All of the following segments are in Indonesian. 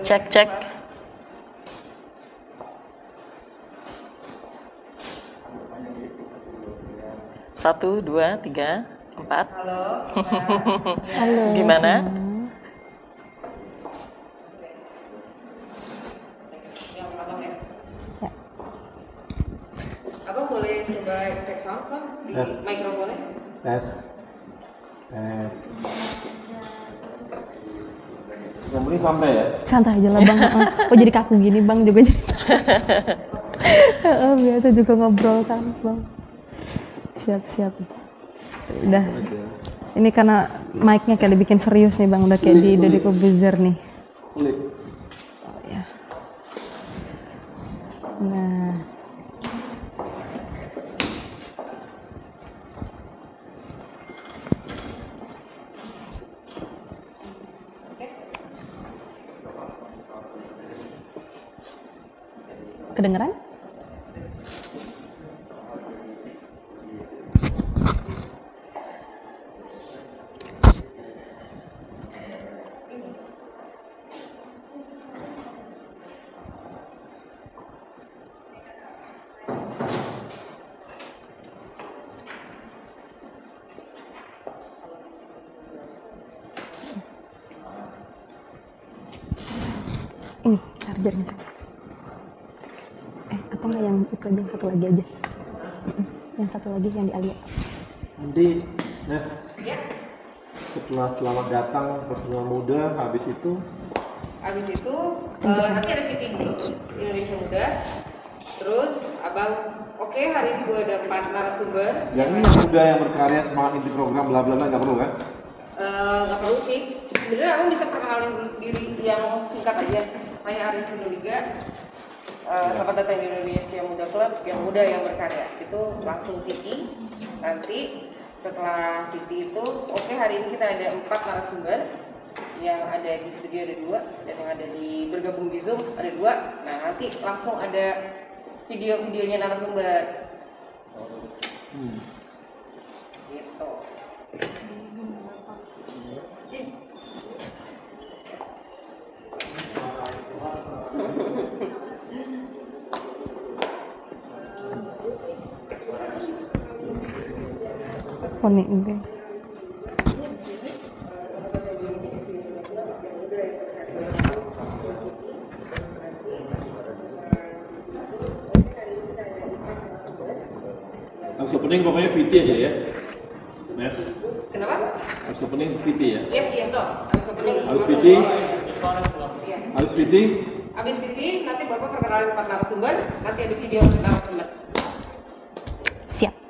Cek, cek. Satu, dua, tiga, empat. Halo. Halo. Gimana? Yang potong ya. Ya. Abang boleh coba cek sound Bang di Yes. mikrofonnya? Tes. Tes. Yang penting sampai ya. Santai aja lah bang. Oh jadi kaku gini bang juga jadi. Biasa juga ngobrol kan bang. Siap. Udah. Ini karena mic-nya kayak dibikin serius nih bang. Udah kayak di Deddy Corbuzier nih. Klik. Oh ya. Nah. Kedengeran? Ini chargernya saya. Atau nggak yang itu aja, yang satu lagi aja. Yang satu lagi yang di Alia. Nanti Nes, Ya. setelah selamat datang Pertemuan Muda, habis itu Abis itu Thank you, nanti ada fitting dulu Indonesia Muda. Terus abang, oke, hari ini gue ada 4 narasumber. yang ini yang muda yang berkarya semangat inti program bla bla bla nggak perlu kan? Nggak perlu sih. Sebenarnya abang bisa perkenalin diri yang singkat aja. Saya Aris Sindoliga. Selamat datang di Indonesia Muda Club, yang muda yang berkarya. Itu langsung Vicky. Nanti setelah Vicky itu, oke, hari ini kita ada 4 narasumber. Yang ada di studio ada 2, dan yang ada di bergabung di Zoom ada 2. Nah, nanti langsung ada video-videonya narasumber. Gitu. Oh nih, enggak. Harus opening pokoknya VT aja ya, Nes. Kenapa? Harus opening VT ya. Yes, iya betul. Abis opening. Harus VT. Iya. Harus VT. Abis ini nanti Bapak perkenalin 4 narasumber, nanti ada video narasumber. Siap.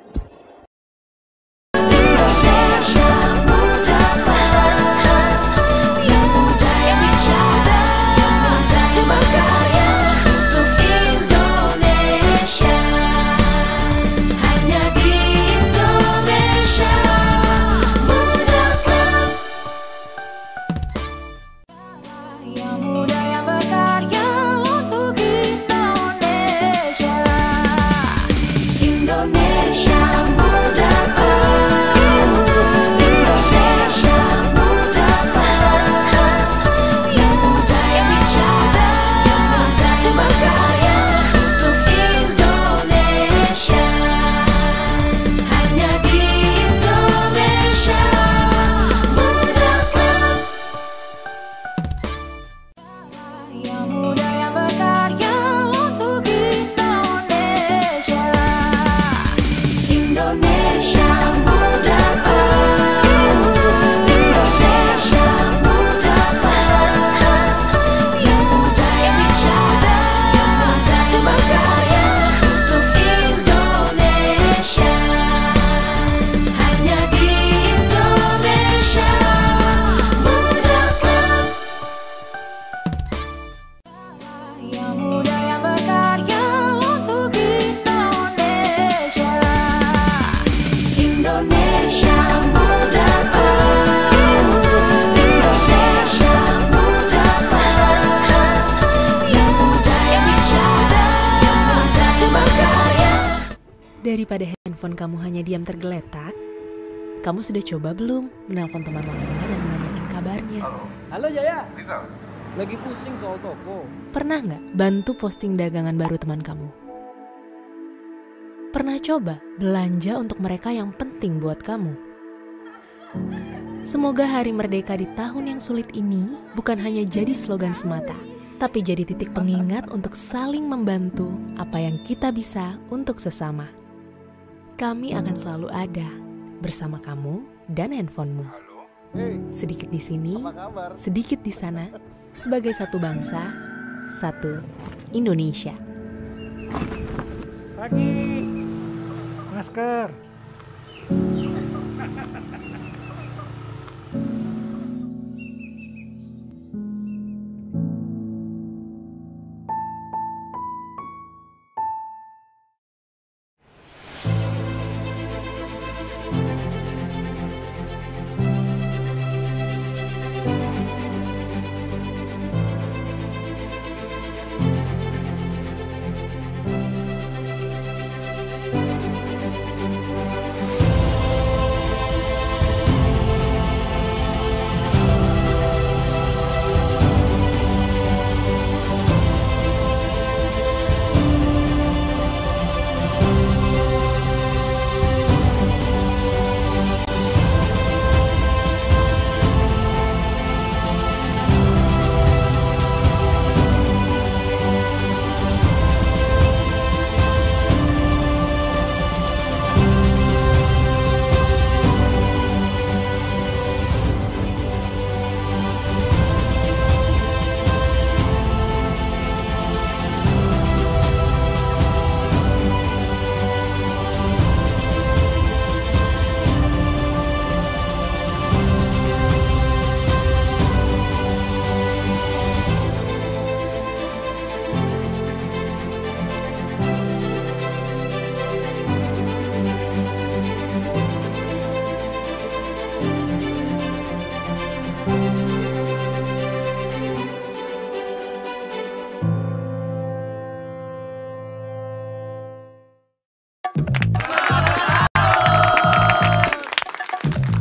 Daripada handphone kamu hanya diam tergeletak, kamu sudah coba belum menelpon teman lama dan menanyakan kabarnya? Halo Jaya. Rizal, Lagi pusing soal toko. Pernah nggak bantu posting dagangan baru teman kamu? Pernah coba belanja untuk mereka yang penting buat kamu? Semoga Hari Merdeka di tahun yang sulit ini bukan hanya jadi slogan semata, tapi jadi titik pengingat untuk saling membantu apa yang kita bisa untuk sesama. Kami akan selalu ada bersama kamu dan handphonemu. Sedikit di sini, sedikit di sana, sebagai satu bangsa, satu Indonesia. Pagi, masker.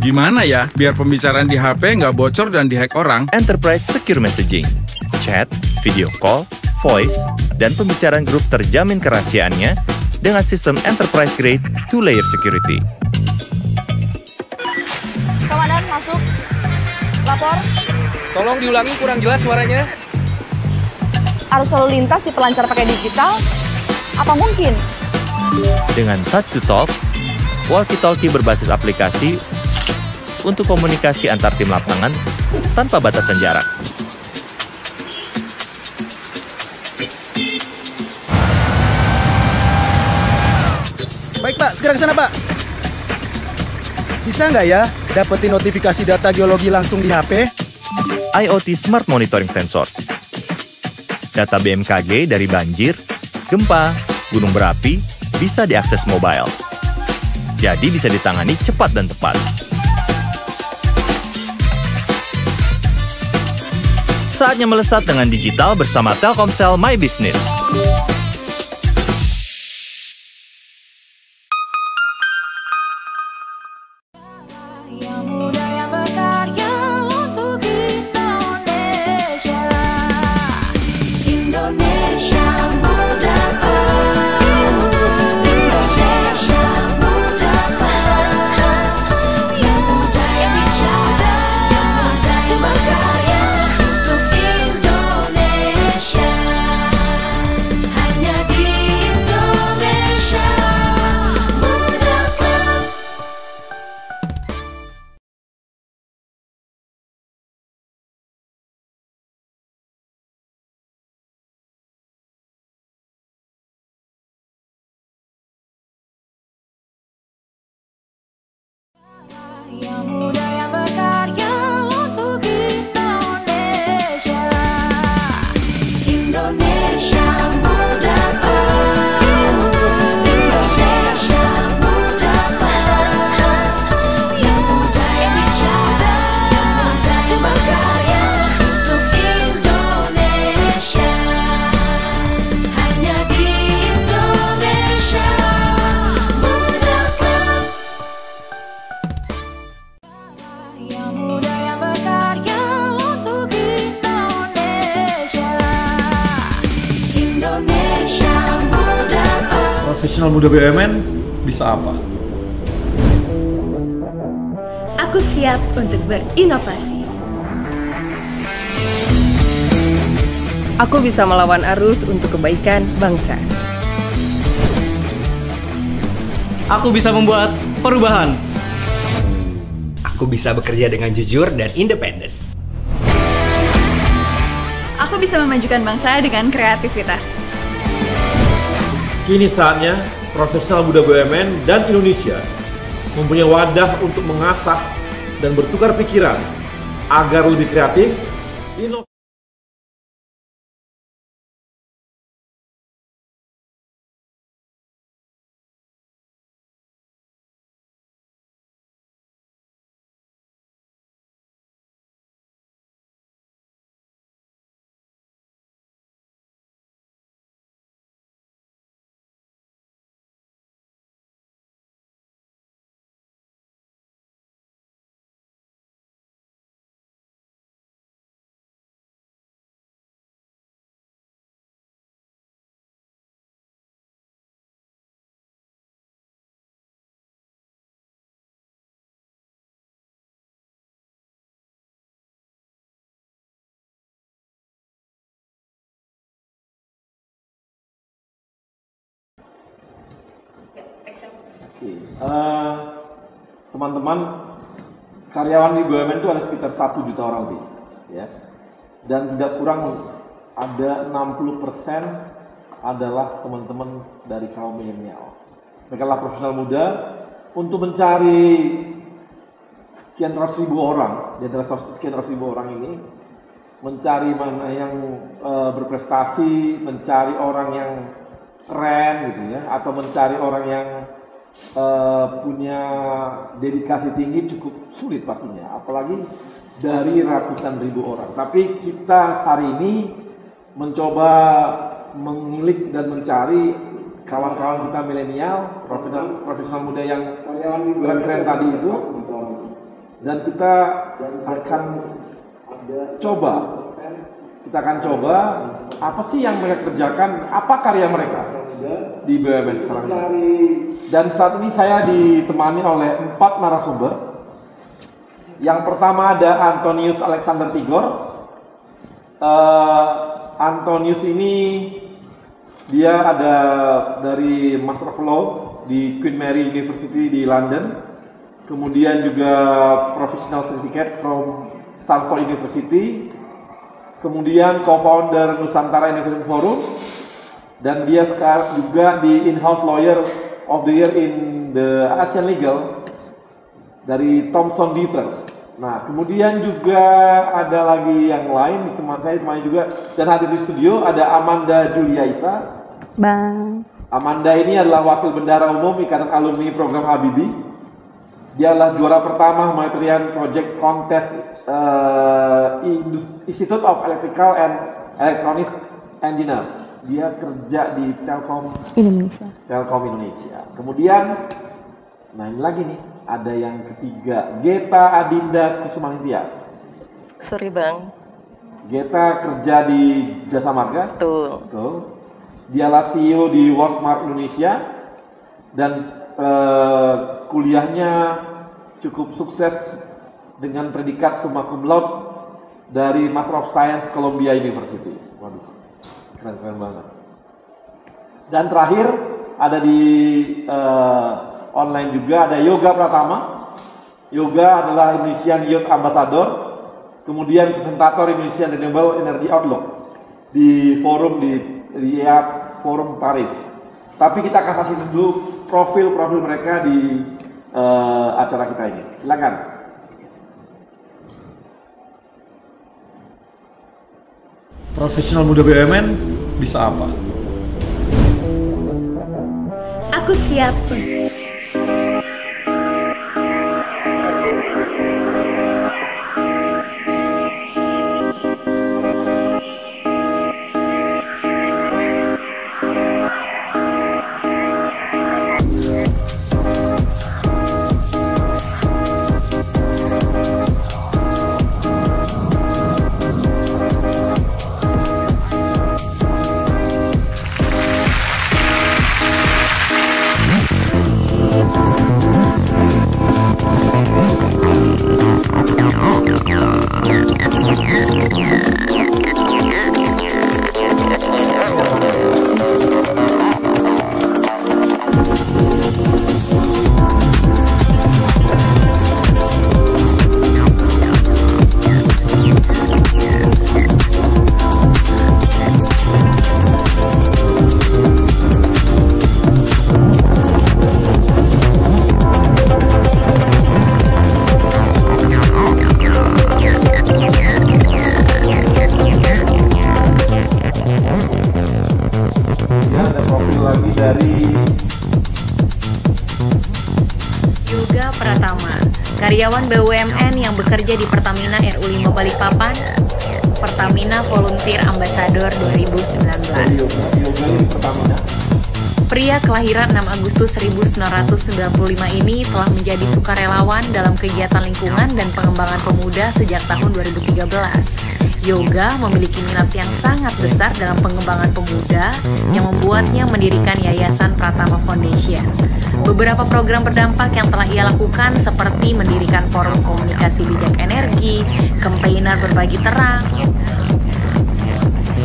Gimana ya biar pembicaraan di HP nggak bocor dan dihack orang? Enterprise Secure Messaging, chat, video call, voice, dan pembicaraan grup terjamin kerahasiaannya dengan sistem enterprise grade 2-layer security. Komandan, masuk. Lapor. Tolong diulangi, kurang jelas suaranya. Arus lalu lintas dipelancar pakai digital? Apa mungkin? Dengan touch to talk, walkie-talkie berbasis aplikasi untuk komunikasi antar tim lapangan tanpa batasan jarak. Baik Pak, segera ke sana Pak. Bisa nggak ya dapetin notifikasi data geologi langsung di HP? IoT Smart Monitoring Sensors. Data BMKG dari banjir, gempa, gunung berapi bisa diakses mobile. Jadi bisa ditangani cepat dan tepat. Saatnya melesat dengan digital bersama Telkomsel My Business. Profesional muda BUMN bisa apa? Aku siap untuk berinovasi. Aku bisa melawan arus untuk kebaikan bangsa. Aku bisa membuat perubahan. Aku bisa bekerja dengan jujur dan independen. Aku bisa memajukan bangsa dengan kreativitas. Kini saatnya profesional muda BUMN dan Indonesia mempunyai wadah untuk mengasah dan bertukar pikiran agar lebih kreatif, inovatif. Teman-teman, karyawan di BUMN itu ada sekitar 1 juta orang lebih, ya. Dan tidak kurang ada 60% adalah teman-teman dari kaum milenial. Mereka adalah profesional muda untuk mencari sekian ratus ribu orang, di antara sekian ratus ribu orang ini, mencari mana yang berprestasi, mencari orang yang keren gitu ya, atau mencari orang yang punya dedikasi tinggi cukup sulit pastinya, apalagi dari ratusan ribu orang. Tapi kita hari ini mencoba mengilik dan mencari kawan-kawan kita milenial, profesional muda yang keren-keren tadi itu, dan kita akan coba apa sih yang mereka kerjakan, apa karya mereka di BUMN sekarang ini. Dan saat ini saya ditemani oleh 4 narasumber. Yang pertama ada Antonius Alexander Tigor. Antonius ini dia ada dari Master of Law di Queen Mary University di London. Kemudian juga Professional Certificate from Stanford University. Kemudian co-founder Nusantara Innovation Forum. Dan dia sekarang juga di In-House Lawyer of the Year in the Asian Legal dari Thomson Reuters. Nah, kemudian juga ada lagi yang lain, teman saya temannya juga, dan hadir di studio ada Amanda Julia Isa. Bang. Amanda ini adalah Wakil Bendara Umum Ikatan Alumni Program Habibie. Dia adalah juara pertama humanitarian project contest Institute of Electrical and Electronics Engineers. Dia kerja di Telkom Indonesia. Kemudian, nah ini lagi nih, ada yang ketiga, Geta Adinda Kusumaningtyas. Sorry Bang. Geta kerja di Jasa Marga. Betul. Dialah CEO di Walmart Indonesia dan kuliahnya cukup sukses dengan predikat summa cum laude dari Master of Science Columbia University. Waduh. Keren banget. Dan terakhir ada di online juga ada Yoga Pratama. Yoga adalah Indonesian Youth Ambassador, kemudian presentator Indonesian Renewable Energy Outlook di forum di Forum Paris. Tapi kita akan kasih dulu profil mereka di acara kita ini. Silakan. Profesional muda BUMN bisa apa? Aku siap. karyawan BUMN yang bekerja di Pertamina RU5 Balikpapan, Pertamina Volunteer Ambassador 2019. Pria kelahiran 6 Agustus 1995 ini telah menjadi sukarelawan dalam kegiatan lingkungan dan pengembangan pemuda sejak tahun 2013. Yoga memiliki minat yang sangat besar dalam pengembangan pemuda yang membuatnya mendirikan Yayasan Pratama Foundation. Beberapa program berdampak yang telah ia lakukan seperti mendirikan Forum Komunikasi Bijak Energi, Campaigner Berbagi Terang,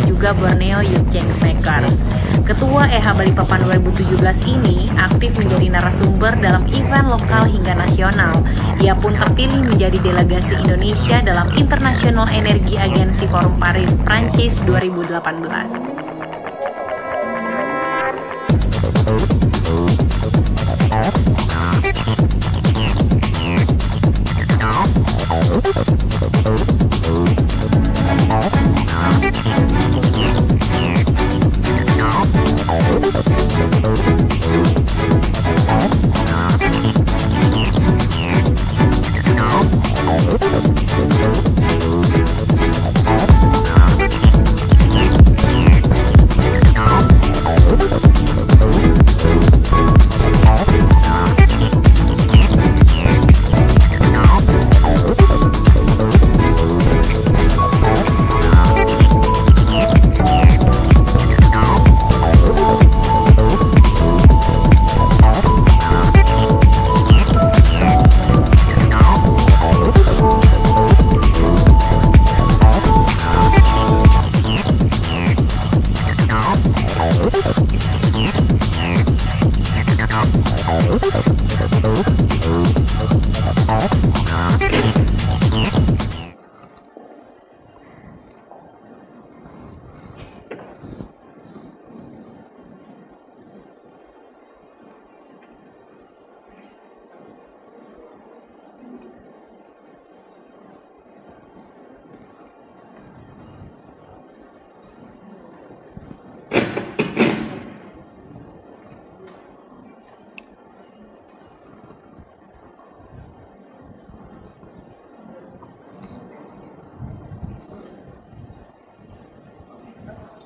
juga Borneo Youth Changemakers. Ketua EH Balikpapan 2017 ini aktif menjadi narasumber dalam event lokal hingga nasional. Ia pun terpilih menjadi delegasi Indonesia dalam International Energy Agency Forum Paris, Prancis 2018.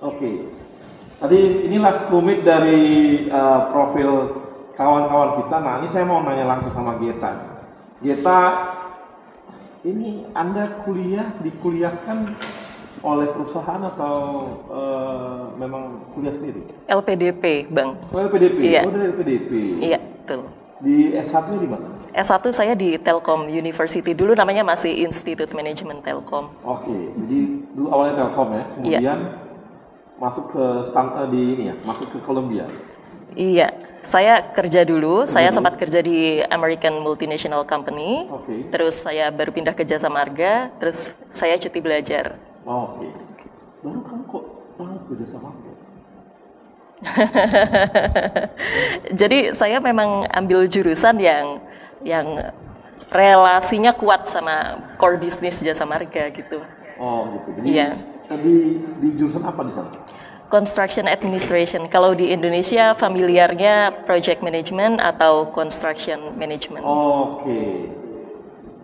Oke, tadi inilah sekelumit dari profil kawan-kawan kita. Nah, ini saya mau nanya langsung sama Geta. Geta, ini Anda dikuliahkan oleh perusahaan atau memang kuliah sendiri? LPDP, Bang. Oh, LPDP? Iya. Oh, dari LPDP? Iya, betul. Di S1-nya di mana? S1 saya di Telkom University, dulu namanya masih Institute Management Telkom. Oke, jadi dulu awalnya Telkom ya, kemudian Iya. masuk ke masuk ke Columbia. Iya, saya kerja dulu, saya sempat kerja di American Multinational Company, terus saya baru pindah ke Jasa Marga, terus saya cuti belajar. Oke, baru kamu kok ke Jasa Marga? Jadi saya memang ambil jurusan yang relasinya kuat sama core bisnis Jasa Marga gitu. Oh gitu. Jadi iya. Di jurusan apa di sana? Construction Administration. Kalau di Indonesia familiarnya Project Management atau Construction Management. Oke.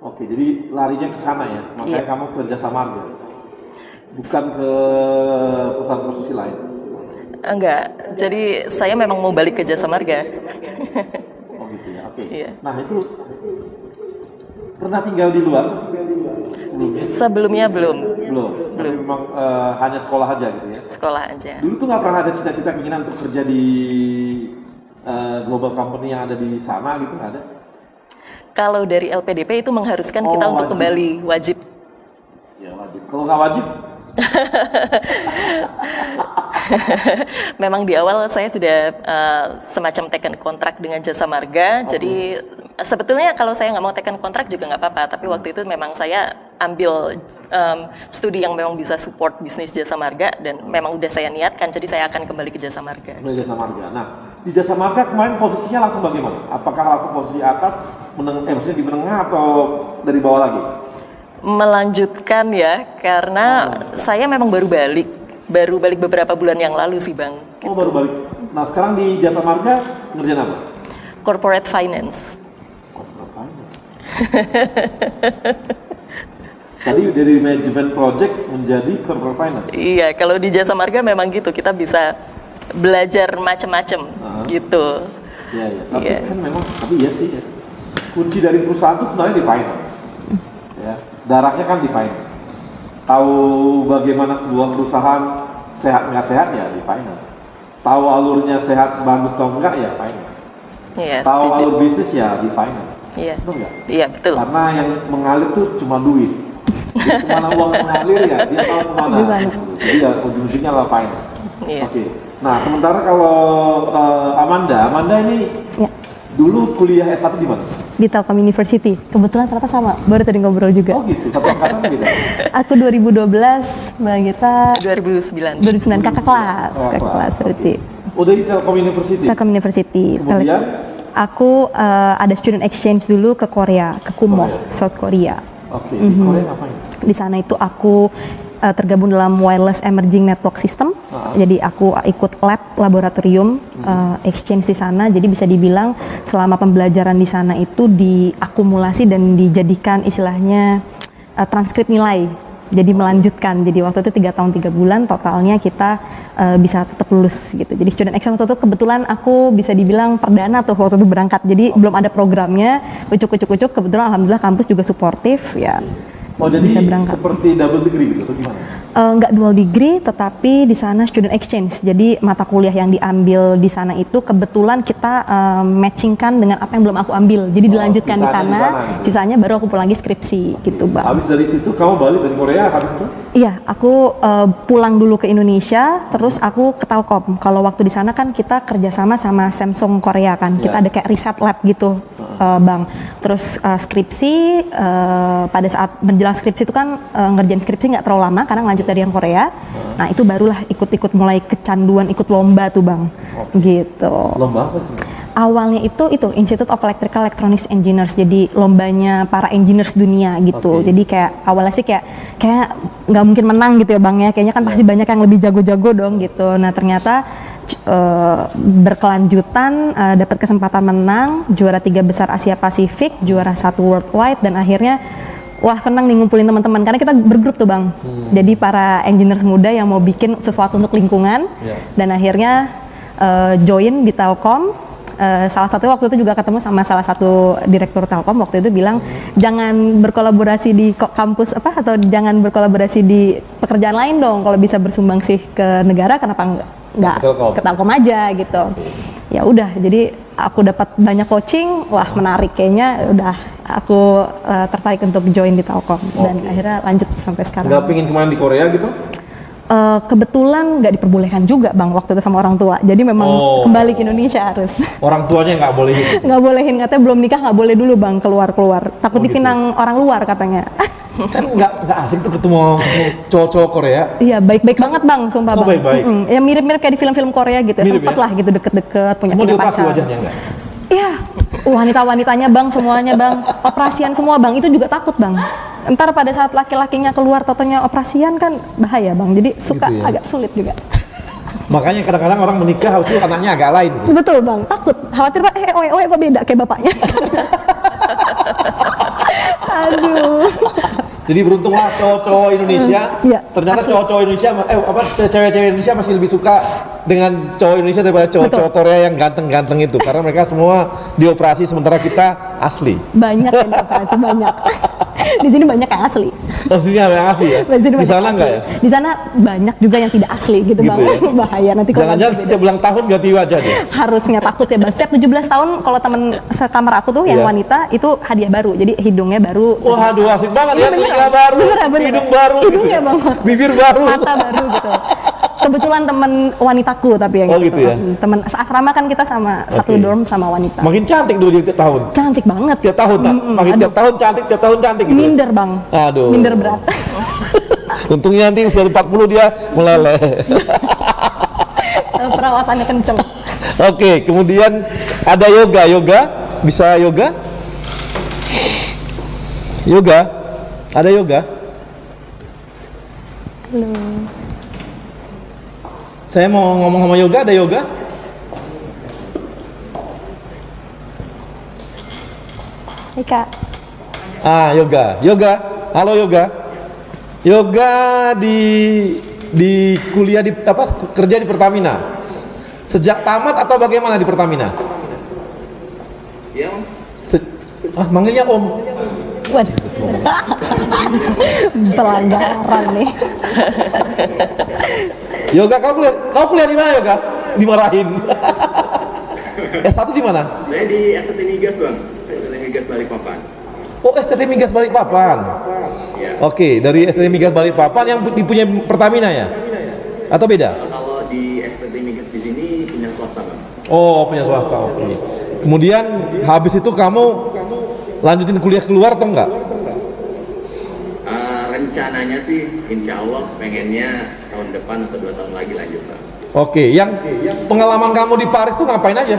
Oke, jadi larinya ke sana ya. Makanya kamu ke Jasa Marga. Bukan ke perusahaan konstruksi lain. Enggak. Jadi saya memang mau balik ke Jasa Marga. Oh gitu ya. Oke. Iya. Nah, itu pernah tinggal di luar sebelumnya? Belum. Tapi memang hanya sekolah aja gitu ya? Sekolah aja. Dulu tuh nggak pernah ada cita-cita keinginan untuk kerja di global company yang ada di sana gitu, nggak ada? Kalau dari LPDP itu mengharuskan kita untuk kembali, wajib. Ya wajib. Kalau nggak wajib? Memang di awal saya sudah semacam taken kontrak dengan Jasa Marga, jadi sebetulnya kalau saya nggak mau taken kontrak juga nggak apa-apa, tapi waktu itu memang saya ambil studi yang memang bisa support bisnis Jasa Marga dan memang udah saya niatkan, jadi saya akan kembali ke Jasa Marga. Jasa Marga. Nah, di Jasa Marga kemarin posisinya langsung bagaimana? Apakah langsung posisi atas, maksudnya di menengah atau dari bawah lagi? Melanjutkan ya, karena saya memang baru balik beberapa bulan yang lalu sih Bang. Oh baru balik. Nah sekarang di Jasa Marga ngerjain apa? Corporate Finance. Tadi dari manajemen project menjadi corporate finance. Iya, kalau di Jasa Marga memang gitu, kita bisa belajar macam-macam gitu. Iya, iya. Tapi kan memang, tapi iya sih ya. Kunci dari perusahaan itu sebenarnya di finance. Ya, darahnya kan di finance. Tahu bagaimana sebuah perusahaan sehat nggak sehat ya di finance. Tahu alurnya sehat bagus atau enggak ya finance. Iya, tahu setuju. alur bisnis ya di finance. Iya. Betul nggak? Iya, betul. Karena yang mengalir tuh cuma duit. Jadi kemana uang mengalir ya dia tahu kemana. Jadi ya ujung-ujungnya lah finance. Iya. Oke. Nah sementara kalau Amanda ini dulu kuliah S1 di mana? Di Telkom University. Kebetulan ternyata sama, baru tadi ngobrol juga. Oh gitu, satu angkatan gitu? Aku 2012, Mbak Gita 2009. 2009, kakak kelas. Kakak kelas berarti. Oh dari Telkom University? Telkom University. Kemudian? Aku ada student exchange dulu ke Korea, ke Kumo, South Korea. Oke, di Korea ngapain? Di sana itu aku tergabung dalam Wireless Emerging Network System. Jadi aku ikut laboratorium exchange di sana. Jadi bisa dibilang selama pembelajaran di sana itu diakumulasi dan dijadikan istilahnya transkrip nilai. Jadi melanjutkan. Jadi waktu itu 3 tahun 3 bulan totalnya kita bisa tetap lulus gitu. Jadi student exchange waktu itu kebetulan aku bisa dibilang perdana tuh waktu itu berangkat. Jadi belum ada programnya. Ucuk-ucuk kebetulan alhamdulillah kampus juga suportif ya. Oh jadi bisa berangkat. Seperti double degree gitu atau gimana? Nggak dual degree, tetapi di sana student exchange. Jadi mata kuliah yang diambil di sana itu kebetulan kita matchingkan dengan apa yang belum aku ambil. Jadi dilanjutkan di sana, sisanya baru aku pulang lagi skripsi gitu, Bang. Habis dari situ kamu balik dari Korea habis itu? Iya, aku pulang dulu ke Indonesia, terus aku ke Telkom. Kalau waktu di sana kan kita kerjasama sama Samsung Korea kan, kita ada kayak riset lab gitu, Bang. Terus skripsi, pada saat menjelang skripsi itu kan ngerjain skripsi nggak terlalu lama karena lanjut dari yang Korea. Nah itu barulah ikut-ikut mulai kecanduan ikut lomba tuh, Bang. Gitu. Lomba apa sih? Awalnya itu Institute of Electrical Electronics Engineers, jadi lombanya para engineers dunia gitu. Jadi kayak awalnya sih kayak nggak mungkin menang gitu ya, Bang ya. Kayaknya kan pasti banyak yang lebih jago-jago dong gitu. Nah ternyata berkelanjutan dapat kesempatan menang, juara 3 besar Asia Pasifik, juara 1 worldwide, dan akhirnya wah senang nih ngumpulin teman-teman karena kita bergrup tuh, Bang. Jadi para engineers muda yang mau bikin sesuatu untuk lingkungan dan akhirnya join di Telkom. Salah satu waktu itu juga ketemu sama salah satu direktur Telkom waktu itu bilang jangan berkolaborasi di kampus atau jangan berkolaborasi di pekerjaan lain dong, kalau bisa bersumbangsi ke negara kenapa nggak ke Telkom aja gitu. Ya udah, jadi aku dapat banyak coaching, wah menarik kayaknya, udah aku tertarik untuk join di Telkom dan akhirnya lanjut sampai sekarang. Nggak pingin kemana di Korea gitu? Kebetulan nggak diperbolehkan juga, Bang, waktu itu sama orang tua. Jadi memang kembali ke Indonesia harus. Orang tuanya nggak bolehin? Nggak bolehin, katanya belum nikah nggak boleh dulu, Bang, keluar-keluar. Takut dipinang orang luar katanya. Kan nggak asik tuh ketemu cowok-cowok Korea. Iya, baik-baik banget, Bang, sumpah, Bang. Baik-baik. Ya mirip-mirip kayak di film-film Korea gitu. Sempet lah gitu deket-deket, punya pacar. Wajahnya nggak? Iya, wanita-wanitanya, Bang, semuanya, Bang. Operasian semua, Bang. Itu juga takut, Bang. Ntar pada saat laki-lakinya keluar totonya operasian kan bahaya, Bang. Jadi suka gitu ya? agak sulit juga. Makanya kadang-kadang orang menikah harus anaknya agak lain. Betul, Bang. Takut. Khawatir, Pak. Oe kok beda kayak bapaknya. Aduh. Jadi beruntunglah cowok-cowok Indonesia. Ternyata cowok-cowok Indonesia, cewek-cewek Indonesia masih lebih suka dengan cowok Indonesia daripada cowok-cowok Korea yang ganteng-ganteng itu. Karena mereka semua dioperasi sementara kita asli. Banyak yang dioperasi, banyak. Di sini banyak yang asli. Maksudnya yang asli ya? Di sana enggak ya? Di sana banyak juga yang tidak asli gitu, Bang. Ya? Bahaya nanti kalau jangan-jangan setiap ulang tahun ganti wajah deh. Harusnya takut ya, Bang. Setiap 17 tahun kalau temen sekamar aku tuh yang wanita itu hadiah baru. Jadi hidungnya baru. Wah, aduh asik banget ya, telinga baru, hidung baru, hidungnya, Bang. Bibir baru, mata baru gitu. Kebetulan temen wanitaku tapi yang gitu ya? Temen asrama kan kita sama satu dorm sama wanita. Makin cantik dulu tiap tahun. Cantik banget. Tiap tahun makin tiap tahun cantik gitu. Minder, Bang. Aduh. Minder berat. Untungnya nanti usia 40 dia meleleh. Perawatannya kenceng. Oke, kemudian ada yoga. Bisa yoga? Ada yoga? Halo. Saya mau ngomong sama yoga, ada yoga? Hai, Kak. Yoga. Halo Yoga. Yoga di kuliah di kerja di Pertamina. Sejak tamat atau bagaimana di Pertamina? Ya. Manggilnya Om. Waduh. Pelanggaran nih. Yoga, kau kuliah di mana Yoga? Dimarahin. S1 di mana? Saya di STT Migas Bang, STT Migas Balikpapan. Oh, STT Migas Balikpapan. Ya. Oke, dari STT Migas Balikpapan yang dipunya Pertamina ya? Atau beda? Kalau di STT Migas di sini punya swasta Bang. Oh, punya swasta. Oke. Kemudian habis itu kamu lanjutin kuliah keluar atau enggak? Rencananya sih insya Allah pengennya tahun depan atau 2 tahun lagi lanjut Bang. Oke, yang pengalaman kamu di Paris tuh ngapain aja?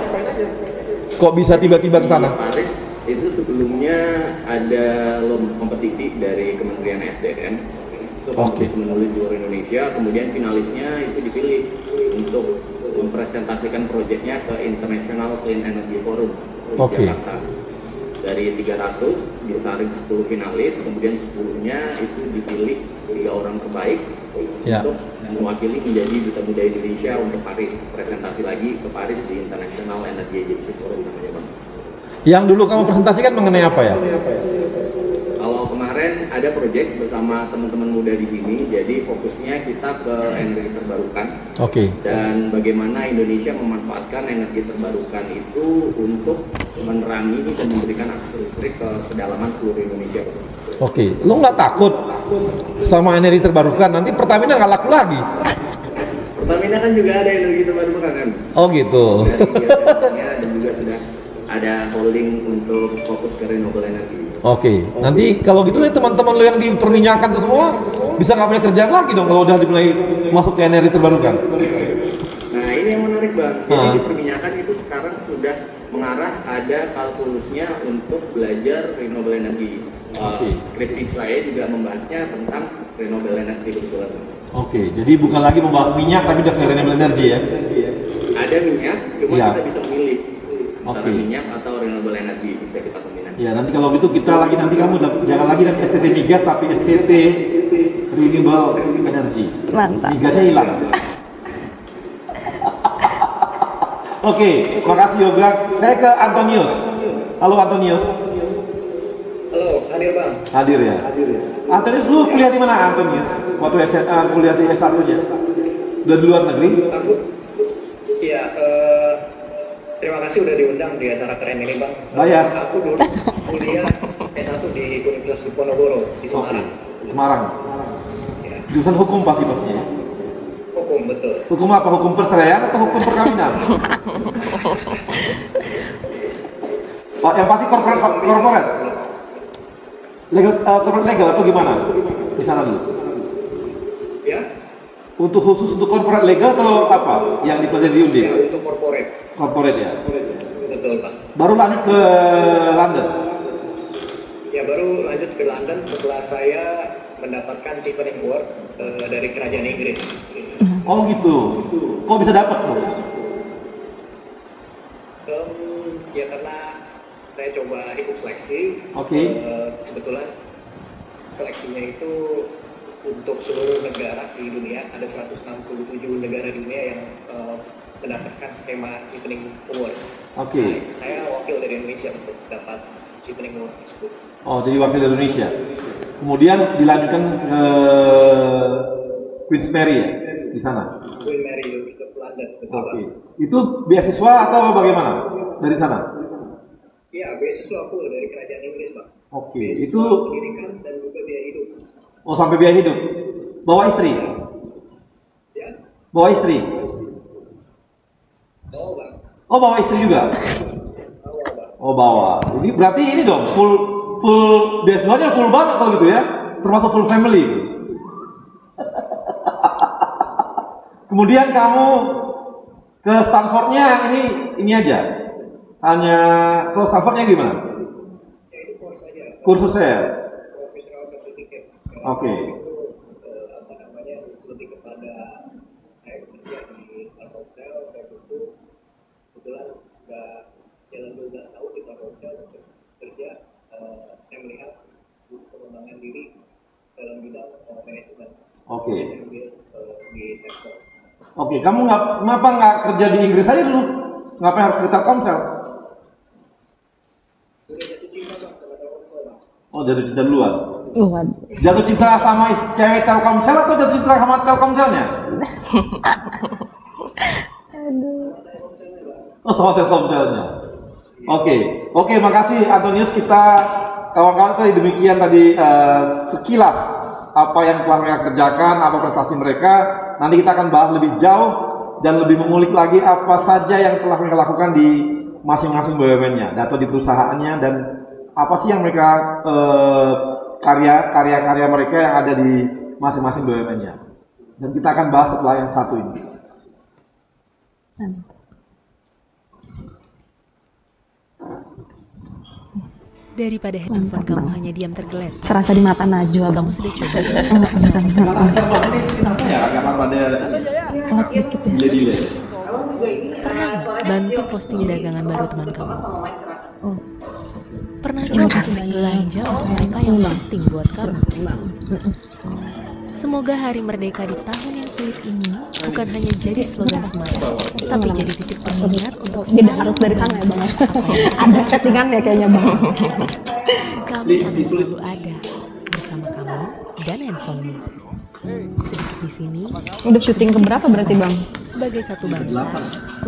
Kok bisa tiba-tiba ke sana? Di Paris itu sebelumnya ada kompetisi dari Kementerian SDM. Itu kompetisi menulis seluruh Indonesia, kemudian finalisnya itu dipilih untuk mempresentasikan proyeknya ke International Clean Energy Forum di Jakarta. Dari 300 disaring 10 finalis, kemudian 10-nya itu dipilih 3 orang terbaik untuk mewakili menjadi duta muda Indonesia untuk Paris, presentasi lagi ke Paris di International Energy Agency Forum namanya Bang. Yang dulu kamu presentasikan mengenai apa ya? Kalau kemarin ada proyek bersama teman-teman muda di sini, jadi fokusnya kita ke energi terbarukan. Dan bagaimana Indonesia memanfaatkan energi terbarukan itu untuk menerangi dan memberikan akses listrik ke pedalaman seluruh Indonesia. Lo nggak takut sama energi terbarukan? Nanti Pertamina nggak laku lagi. Pertamina kan juga ada energi terbarukan kan? Oh gitu. Dan juga sudah ada holding untuk fokus ke renewable energy. Nanti kalau gitu nih teman-teman lo yang di perminyakan tuh semua bisa nggak punya kerjaan lagi dong kalau udah dimulai masuk ke energi terbarukan. Nah ini yang menarik Bang. Jadi di perminyakan itu sekarang sudah mengarah ada kalkulusnya untuk belajar renewable energy. Skripsi saya juga membahasnya tentang renewable energy kebetulan. Jadi bukan lagi membahas minyak tapi udah ke renewable energy ya? Ada minyak, cuma kita bisa memilih antara minyak atau renewable energy, bisa kita kombinasi. Ya nanti kalau gitu kita lagi nanti kamu jangan lagi nanti STT Migas tapi STT Renewable Energy. Mantap. Migasnya hilang. Makasih Yoga. Saya ke Antonius. Halo Antonius. Halo, hadir Bang. Hadir ya. Antonius, lu kuliah di mana Antonius? Waktu SMA kuliah di S1-nya? Udah di luar negeri? Terima kasih udah diundang di acara keren ini Bang. Bayar. Aku dulu kuliah S1 di Universitas Diponegoro di Semarang. Semarang. Jurusan hukum pastinya. Hukum, betul. Hukum apa? Hukum perceraian atau hukum perkawinan? Yang pasti korporat. Legal atau gimana? Di sana dulu. Ya. Untuk khusus untuk korporat legal atau apa? Yang dipelajari di Undip? Ya, untuk korporat. Korporat ya. Betul Pak. Baru lanjut ke London. Ya baru lanjut ke London setelah saya mendapatkan Chevening Award dari kerajaan Inggris. Oh gitu. Kok bisa dapat Bos? Ya karena saya coba ikut seleksi. Kebetulan seleksinya itu untuk seluruh negara di dunia, ada 167 negara di dunia yang mendapatkan skema Chevening Award. Saya wakil dari Indonesia untuk dapat Chevening Award tersebut. Jadi wakil dari Indonesia. Kemudian dilanjutkan ke Queen's Mary ya di sana. Queen Mary University of London, betul Pak. Itu beasiswa atau bagaimana dari sana? Iya, beasiswa full dari kerajaan Inggris Pak. Itu pendidikan dan juga biaya hidup. Sampai biaya hidup. Bawa istri? Ya. Bawa istri? Bawa Bang. Bawa istri juga? Bawa. Ini berarti ini dong full beasiswanya full banget kalau gitu ya, termasuk full family. Kemudian kamu ke Stanfordnya ini aja, hanya ke Stanfordnya gimana? Ya itu course aja. Kursusnya. Professional certificate. Lebih kepada saya bekerja di Telkomsel, saya butuh kebetulan sudah jalan 12 tahun di Telkomsel untuk kerja. Saya melihat Oke, kamu kenapa nggak kerja di Inggris aja dulu? Ngapain harus ke Telkomsel? Oh, jatuh cinta duluan. Jatuh cinta sama cewek Telkomsel atau jatuh cinta sama Telkomselnya? Oh, sama Telkomselnya. Oke, makasih Antonius. Kita kawan-kawan tadi demikian tadi sekilas apa yang telah mereka kerjakan, apa prestasi mereka. Nanti kita akan bahas lebih jauh dan lebih mengulik lagi apa saja yang telah mereka lakukan di masing-masing BUMN-nya, data di perusahaannya, dan apa sih yang mereka karya-karya mereka yang ada di masing-masing BUMN-nya. Dan kita akan bahas setelah yang satu ini. Daripada handphone kamu hanya diam tergeletak. Serasa di mata Najwa, Bang. Kamu sudah coba? Kenapa ya? Karena pada delay. Bantu posting dagangan baru teman kamu. Pernah coba belanja untuk mereka yang penting buat kamu? Semoga Hari Merdeka di tahun yang sulit ini bukan hanya jadi slogan semata, tapi jadi titik pengingat untuk Tidak harus dari sana ya, Bang. Ada settingannya kayaknya, Bang. Kami akan selalu ada bersama kamu dan handphonemu. Sedikit di sini. Udah syuting keberapa berarti, Bang? Sebagai satu bangsa.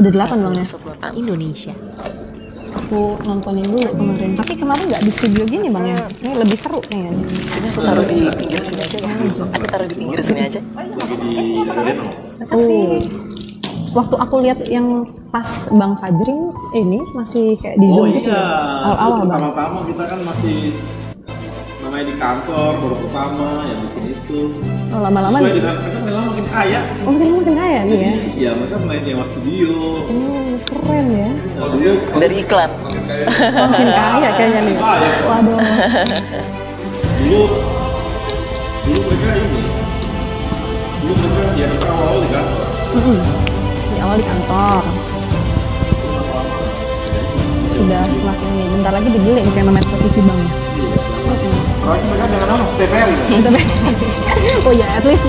Udah 8, Bang ya? Indonesia. Aku nontonin dulu kemarin. Tapi kemarin nggak di studio gini, Bang ya? Ini lebih seru kayaknya. Ini aku taruh di pinggir sini aja ya. Aku taruh di pinggir sini aja. Waktu aku lihat yang pas Bang Fajrin ini masih kayak di Zoom gitu. Awal-awal, Bang. Pertama-tama kita kan masih namanya di kantor, baru pertama yang bikin itu. Oh, lama-lama sesuai dengan mereka lama makin kaya. Oh, makin kaya nih ya? Iya, mereka mulai nyewa studio. Keren ya. Dari iklan. Makin kaya kayaknya nih. Waduh. Dulu mereka ini. Dulu mereka ya awal di kantor. Di awal di kantor. Sudah semakin ini. Bentar lagi dibeli kayak Metro TV, Bang. Proyek mereka jangan nama TVRI. Oh ya, at least.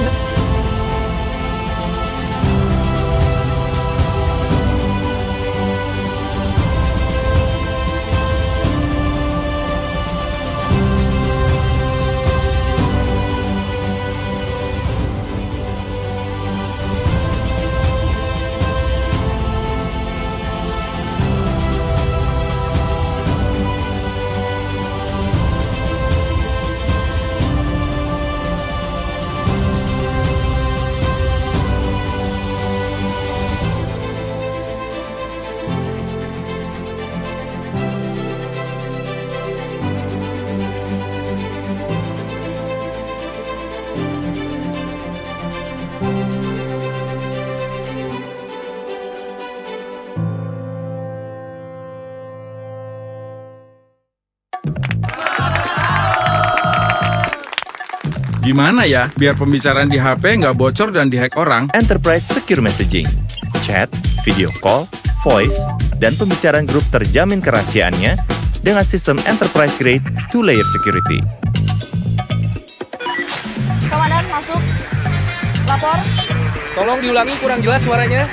Gimana ya biar pembicaraan di HP nggak bocor dan dihack orang? Enterprise Secure Messaging, chat, video call, voice, dan pembicaraan grup terjamin kerahasiaannya dengan sistem enterprise grade 2-layer security. Komandan, masuk. Lapor. Tolong diulangi, kurang jelas suaranya.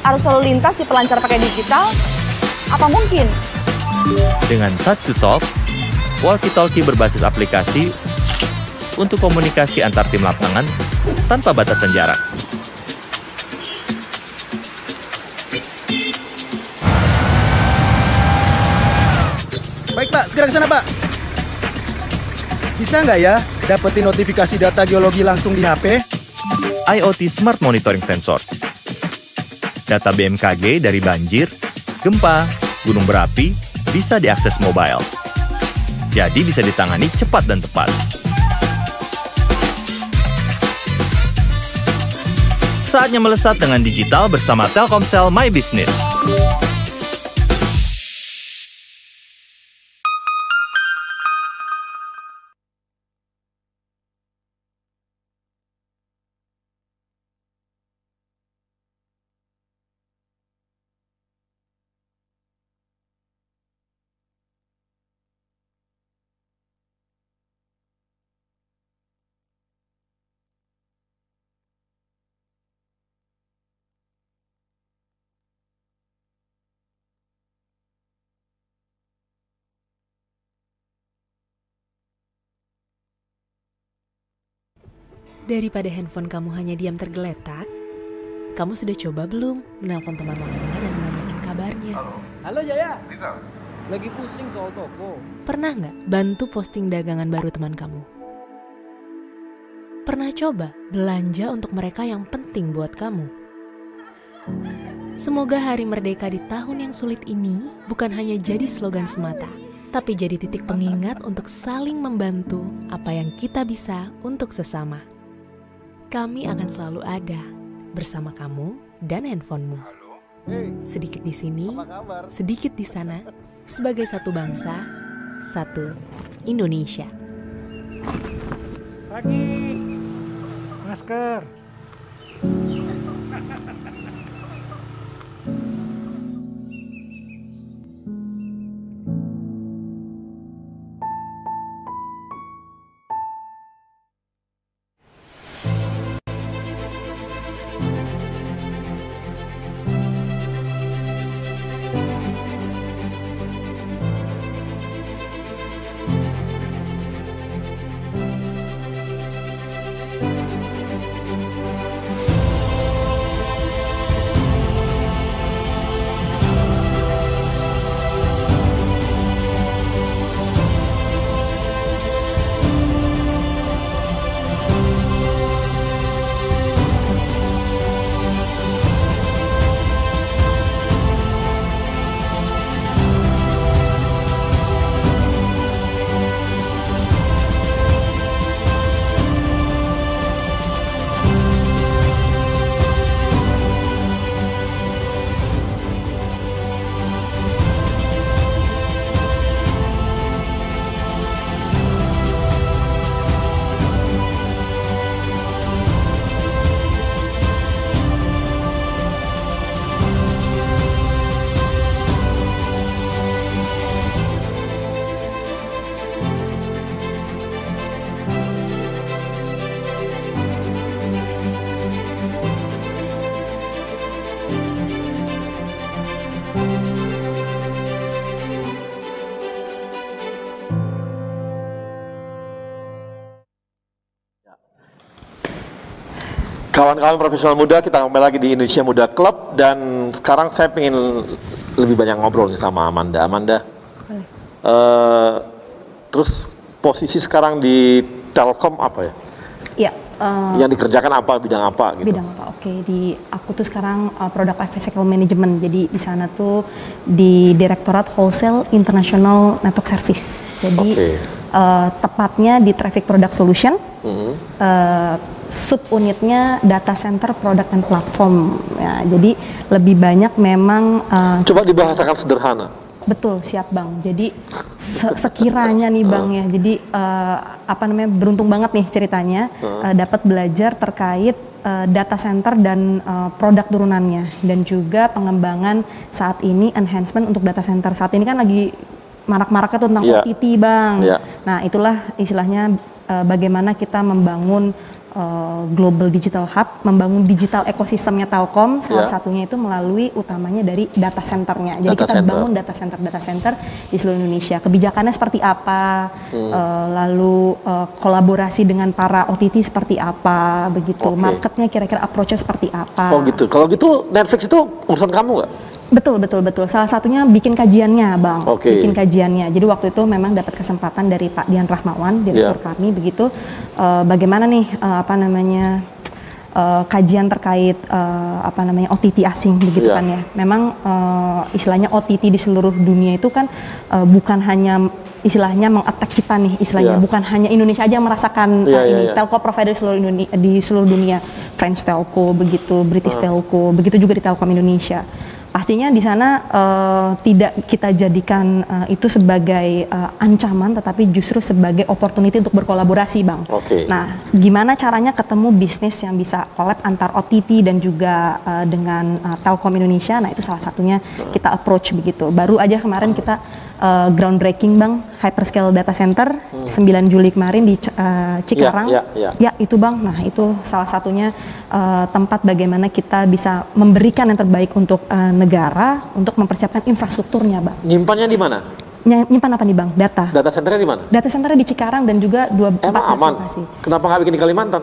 Arus lalu lintas dipelancar pakai digital? Apa mungkin? Dengan touch to talk, walkie-talkie berbasis aplikasi untuk komunikasi antar tim lapangan tanpa batasan jarak. Baik Pak, segera ke sana Pak. Bisa nggak ya dapetin notifikasi data geologi langsung di HP? IoT Smart Monitoring Sensor. Data BMKG dari banjir, gempa, gunung berapi bisa diakses mobile. Jadi bisa ditangani cepat dan tepat. Saatnya melesat dengan digital bersama Telkomsel My Business. Daripada handphone kamu hanya diam tergeletak, kamu sudah coba belum menelpon teman lama dan menanyakan kabarnya? Halo Jaya, lagi pusing soal toko. Pernah nggak bantu posting dagangan baru teman kamu? Pernah coba belanja untuk mereka yang penting buat kamu? Semoga Hari Merdeka di tahun yang sulit ini bukan hanya jadi slogan semata, tapi jadi titik pengingat untuk saling membantu apa yang kita bisa untuk sesama. Kami akan selalu ada bersama kamu dan handphonemu. Sedikit di sini, sedikit di sana, sebagai satu bangsa, satu Indonesia. Pagi, masker. Kawan-kawan profesional muda, kita kembali lagi di Indonesia Muda Club, dan sekarang saya pengen lebih banyak ngobrol nih sama Amanda. Amanda, terus posisi sekarang di Telkom apa ya? Iya. Yang dikerjakan apa, bidang apa gitu? Bidang apa? Oke, aku tuh sekarang Product Lifecycle Management. Jadi di sana tuh di Direktorat Wholesale International Network Service. Jadi tepatnya di Traffic Product Solution. Subunitnya Data Center Product and Platform. Ya, jadi lebih banyak memang. Coba dibahasakan sederhana. Betul, siap Bang. Jadi sekiranya nih Bang ya, jadi beruntung banget nih ceritanya dapat belajar terkait data center dan produk turunannya, dan juga pengembangan saat ini enhancement untuk data center. Saat ini kan lagi marak-maraknya tuh tentang OTT Bang. Nah itulah istilahnya bagaimana kita membangun Global Digital Hub, membangun digital ekosistemnya Telkom, salah satunya itu melalui utamanya dari data centernya. Jadi kita bangun data center di seluruh Indonesia. Kebijakannya seperti apa, lalu kolaborasi dengan para OTT seperti apa, begitu. Marketnya kira-kira approach-nya seperti apa. Oh gitu. Kalau gitu Netflix itu urusan kamu nggak? Betul. Salah satunya bikin kajiannya, Bang. Bikin kajiannya. Jadi waktu itu memang dapat kesempatan dari Pak Dian Rahmawan, direktur kami, begitu. Bagaimana nih kajian terkait OTT asing, begitu kan ya. Memang istilahnya OTT di seluruh dunia itu kan bukan hanya istilahnya meng-attack kita nih, istilahnya bukan hanya Indonesia aja yang merasakan ini. Telco provider di seluruh dunia, French Telco, begitu, British Telco, begitu juga di Telkom Indonesia. Pastinya di sana tidak kita jadikan itu sebagai ancaman, tetapi justru sebagai opportunity untuk berkolaborasi, Bang. Nah, gimana caranya ketemu bisnis yang bisa collab antar OTT dan juga dengan Telkom Indonesia? Nah, itu salah satunya kita approach begitu. Baru aja kemarin kita groundbreaking, Bang, hyperscale data center 9 Juli kemarin di Cikarang. Ya, itu Bang. Nah, itu salah satunya tempat bagaimana kita bisa memberikan yang terbaik untuk negara untuk mempersiapkan infrastrukturnya, Bang. Nyimpannya di mana? Nyimpan apa nih, Bang? Data centernya di mana? Data centernya di Cikarang dan juga 4 lokasi. Kenapa nggak bikin di Kalimantan?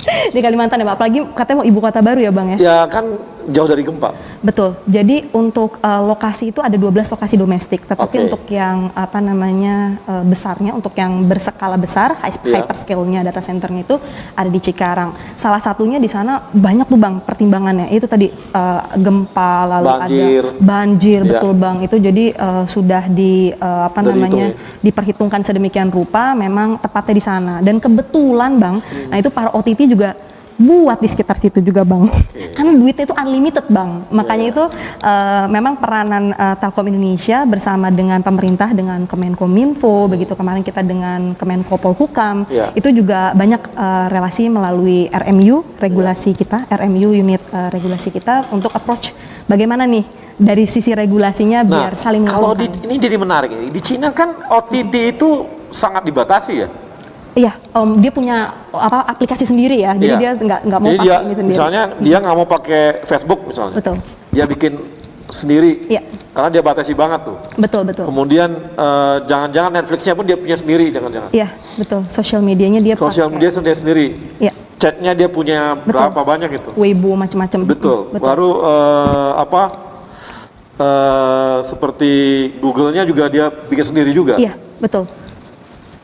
Di Kalimantan ya Pak, apalagi katanya mau ibu kota baru ya Bang ya? Ya kan jauh dari gempa. Betul, jadi untuk lokasi itu ada 12 lokasi domestik, tetapi untuk yang apa namanya besarnya, untuk yang berskala besar, hyperscale-nya data centernya itu ada di Cikarang. Salah satunya di sana banyak tuh Bang pertimbangannya, itu tadi gempa, lalu banjir. ada banjir, betul Bang, itu jadi sudah di apa namanya diperhitungkan sedemikian rupa, memang tepatnya di sana. Dan kebetulan Bang, nah itu para OTT juga buat di sekitar situ juga Bang, karena duitnya itu unlimited Bang, makanya itu memang peranan Telkom Indonesia bersama dengan pemerintah, dengan Kemenkominfo, begitu kemarin kita dengan Kemenko Polhukam, itu juga banyak relasi melalui RMU, regulasi kita, RMU unit regulasi kita untuk approach bagaimana nih dari sisi regulasinya biar saling menguntungkan. Kalau ini jadi menarik ini, di Cina kan OTT itu sangat dibatasi ya? Iya, dia punya apa aplikasi sendiri ya, jadi dia nggak mau pakai ini sendiri. Misalnya dia nggak mau pakai Facebook misalnya, betul. Dia bikin sendiri, karena dia batasi banget tuh. Betul. Kemudian jangan-jangan Netflixnya pun dia punya sendiri, jangan-jangan. Iya, betul. Sosial medianya dia media sendiri. Iya. Chatnya dia punya berapa banyak itu? Weibo macam-macam. Betul. Baru seperti Google-nya juga dia bikin sendiri juga. Iya, betul.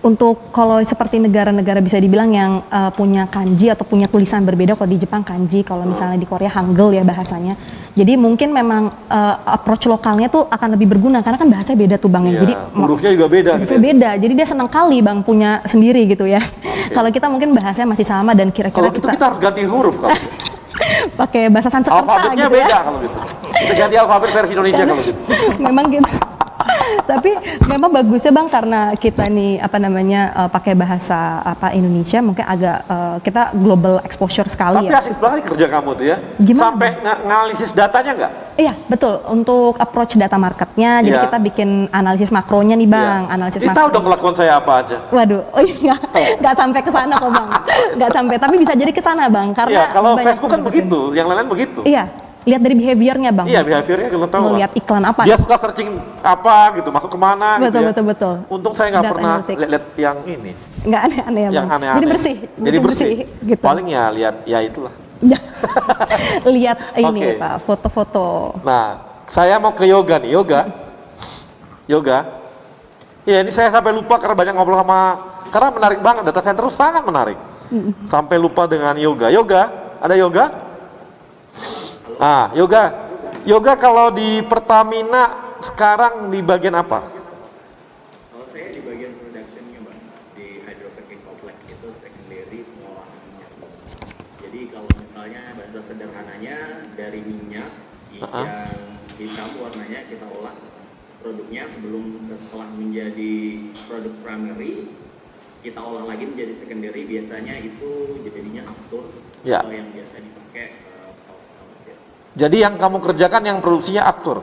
Untuk kalau seperti negara-negara bisa dibilang yang punya kanji atau punya tulisan berbeda, kalau di Jepang kanji, kalau misalnya di Korea hangul ya bahasanya. Jadi mungkin memang approach lokalnya tuh akan lebih berguna karena kan bahasanya beda tuh Bang ya. Jadi hurufnya juga beda. Hurufnya beda. Jadi dia senang kali Bang punya sendiri gitu ya. Kalau kita mungkin bahasanya masih sama dan kira-kira kita harus ganti huruf kan. Pakai bahasa Sanskerta alfabetnya gitu beda ya. kalau gitu. Kita ganti alfabet versi Indonesia kalau gitu. Memang gitu. Tapi memang bagusnya Bang karena kita nih apa namanya pakai bahasa Indonesia, mungkin agak kita global exposure sekali. Tapi asik banget kerja kamu tuh ya. Gimana? Sampai nganalisis datanya nggak? Iya betul, untuk approach data marketnya, jadi kita bikin analisis makronya nih Bang, analisis makro. Tahu dong kelakuan saya apa aja. Waduh, nggak sampai ke sana kok Bang, nggak sampai, tapi bisa jadi ke sana Bang, karena kalau Facebook kan begitu, yang lain-lain begitu. Iya. Lihat dari behaviornya Bang. Iya, behaviornya kalau tahu. Lihat iklan apa? Dia suka searching apa gitu, masuk kemana betul, gitu ya. Betul. Untung saya nggak pernah lihat yang ini. Nggak aneh-aneh ya Bang. Yang aneh-aneh. Jadi bersih. Gitu. Paling ya lihat ya itulah. Lihat ini Pak, foto-foto. Nah, saya mau ke yoga nih, yoga. Iya, ini saya sampai lupa karena banyak ngobrol karena menarik banget, data center sangat menarik. Sampai lupa dengan yoga. Ada yoga? Ah, yoga kalau di Pertamina sekarang di bagian apa? Kalau saya di bagian productionnya Bang, di hydrocracking complex itu secondary pengolahan minyak. Jadi kalau misalnya bahasa sederhananya dari minyak yang hitam warnanya kita olah produknya setelah menjadi produk primary kita olah lagi menjadi secondary, biasanya itu jadinya aftur atau yang biasa dipakai. Jadi yang kamu kerjakan yang produksinya aftur?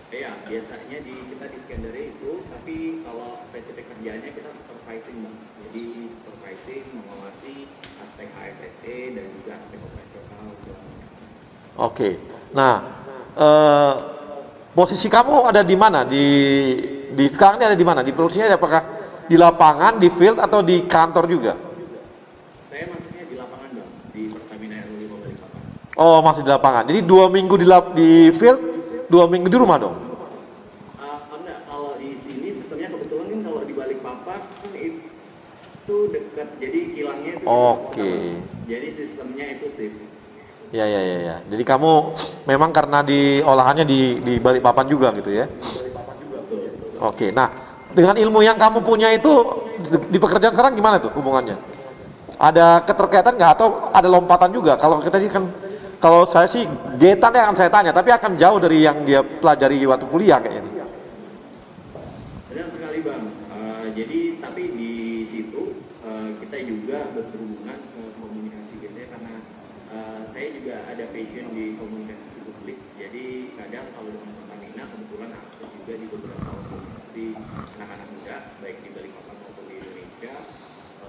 Iya, biasanya kita di secondary itu, tapi kalau spesifik kerjaannya kita supervising Bang. Jadi supervising, mengawasi aspek HSSE dan juga aspek operasional. Oke, nah posisi kamu ada di mana? Di sekarang ini ada di mana? Di produksinya apakah di lapangan, di field atau di kantor juga? Saya masuknya di lapangan Bang, di Pertamina RW Balikpapan. Oh, masih di lapangan. Jadi 2 minggu di field, 2 minggu di rumah dong? Enggak, kalau di sini sistemnya kebetulan kan kalau di Balikpapan kan itu dekat, jadi kilangnya itu. Oke. Jadi sistemnya itu shift. Ya. Jadi kamu memang karena di olahannya di Balikpapan juga gitu ya? Balikpapan juga, betul. Oke, nah dengan ilmu yang kamu punya itu di pekerjaan sekarang gimana tuh hubungannya? Ada keterkaitan nggak atau ada lompatan juga? Kalau kita ini kan, kalau saya sih Getan yang akan saya tanya, tapi akan jauh dari yang dia pelajari waktu kuliah kayaknya. Benar sekali Bang. Jadi tapi di situ kita juga berhubungan komunikasi biasanya karena saya juga ada passion di komunikasi publik. Jadi kadang kalau dengan Pertamina kebetulan aktif juga di beberapa organisasi anak-anak muda baik di Balikpapan maupun di Indonesia.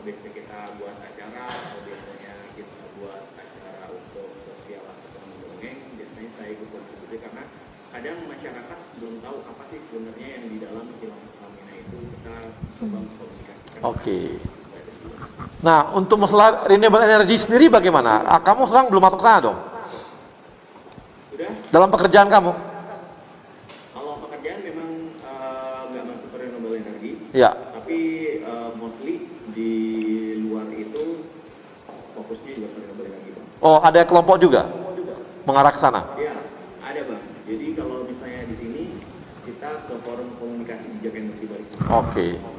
Biasanya kita buat acara atau biasanya kita buat acara untuk sosial atau mendongeng, biasanya saya ikut kontribusi karena kadang masyarakat belum tahu apa sih sebenarnya yang di dalam kilang Pertamina itu, kita coba komunikasikan. Oke. Nah, untuk masalah renewable energy sendiri bagaimana? Kamu sekarang belum masuk sana dong? Sudah? Dalam pekerjaan kamu? Kalau pekerjaan memang nggak masuk ke renewable energy. Ya. Tapi mostly di luar itu fokusnya juga ke renewable energy, Bang. Oh, ada kelompok juga? Mengarah ke sana? Ya, ada, Bang. Jadi kalau misalnya di sini kita ke forum komunikasi bijak energi Balikpapan.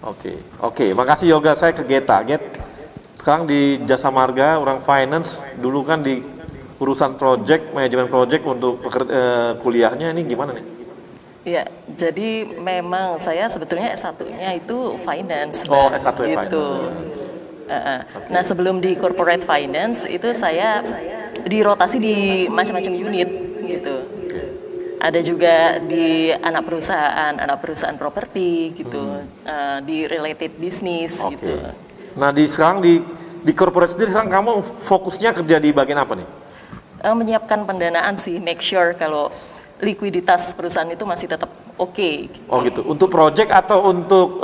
Oke, makasih Yoga. Saya ke Geta. Sekarang di Jasa Marga, orang finance, dulu kan di urusan project, manajemen project untuk kuliahnya ini gimana nih? Ya, jadi memang saya sebetulnya S1-nya itu finance. Oh, S1 gitu. finance. Nah, sebelum di corporate finance itu saya dirotasi di macam-macam unit gitu. Ada juga di anak perusahaan properti gitu, di related business gitu. Nah, sekarang di corporate sendiri sekarang kamu fokusnya kerja di bagian apa nih? Menyiapkan pendanaan sih, make sure kalau likuiditas perusahaan itu masih tetap oke. Gitu. Oh gitu. Untuk project atau untuk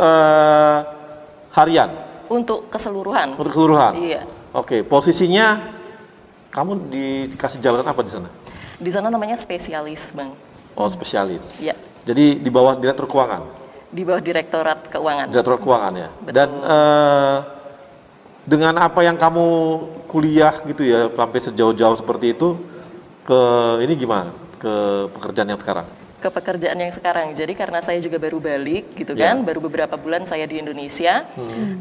harian? Untuk keseluruhan. Untuk keseluruhan. Iya. Oke. Posisinya kamu dikasih jabatan apa di sana? Di sana namanya spesialis, Bang. Oh, spesialis. Iya. Jadi di bawah direktur keuangan. Di bawah direktorat keuangan. Direktur keuangan ya. Betul. Dan dengan apa yang kamu kuliah gitu ya, sampai sejauh-jauh seperti itu, ke ini gimana? Ke pekerjaan yang sekarang? Ke pekerjaan yang sekarang. Jadi karena saya juga baru balik gitu kan, baru beberapa bulan saya di Indonesia.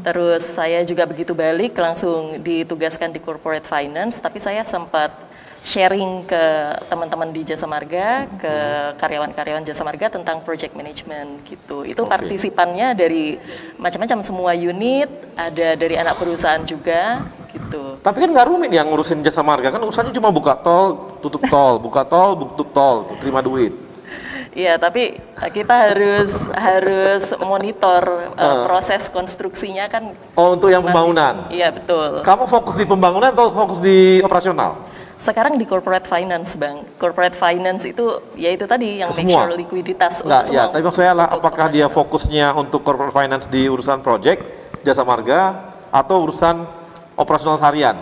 Terus saya juga begitu balik langsung ditugaskan di corporate finance, tapi saya sempat sharing ke teman-teman di Jasa Marga, ke karyawan-karyawan Jasa Marga tentang project management gitu. Itu partisipannya dari macam-macam, semua unit, ada dari anak perusahaan juga gitu. Tapi kan nggak rumit yang ngurusin Jasa Marga, kan urusannya cuma buka tol, tutup tol, buka tol, tutup tol, terima duit. Iya, tapi kita harus monitor proses konstruksinya kan. Oh, untuk yang pembangunan? Iya, betul. Kamu fokus di pembangunan atau fokus di operasional? Sekarang di corporate finance, Bang. Corporate finance itu, ya itu tadi yang make Semua? sure likuiditas Enggak, untuk ya, semua. tapi maksud saya lah, apakah dia fokusnya untuk corporate finance di urusan project, Jasa Marga, atau urusan operasional harian?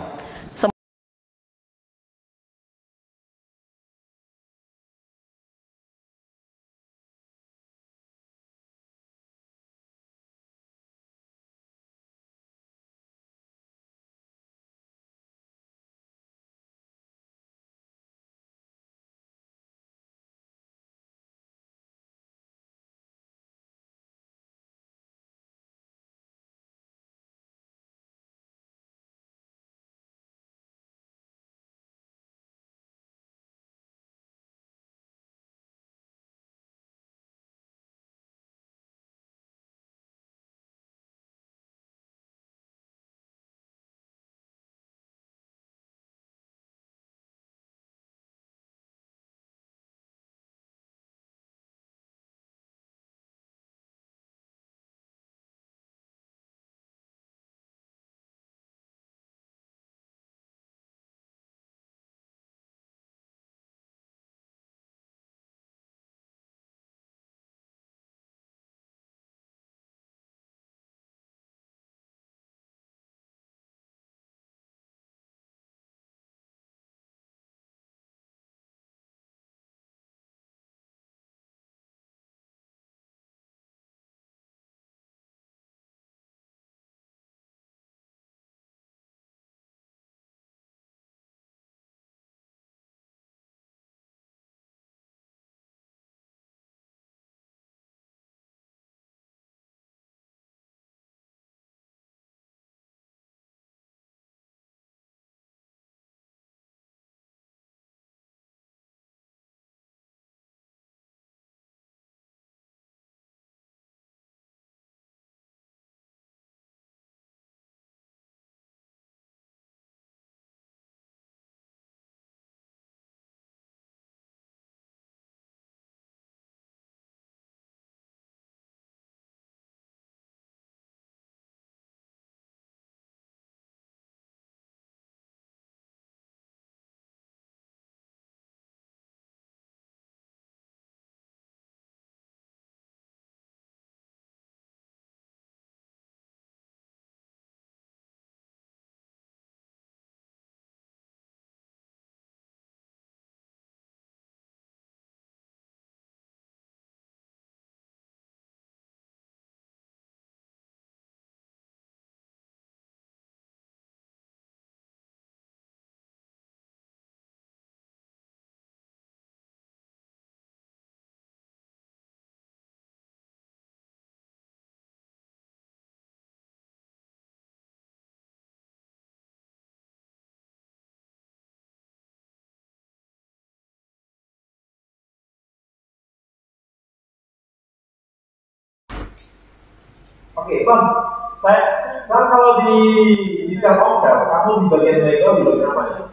Oke, Bang. Sekarang kalau di Telkomsel, kamu di bagian legal di bagian apa ya?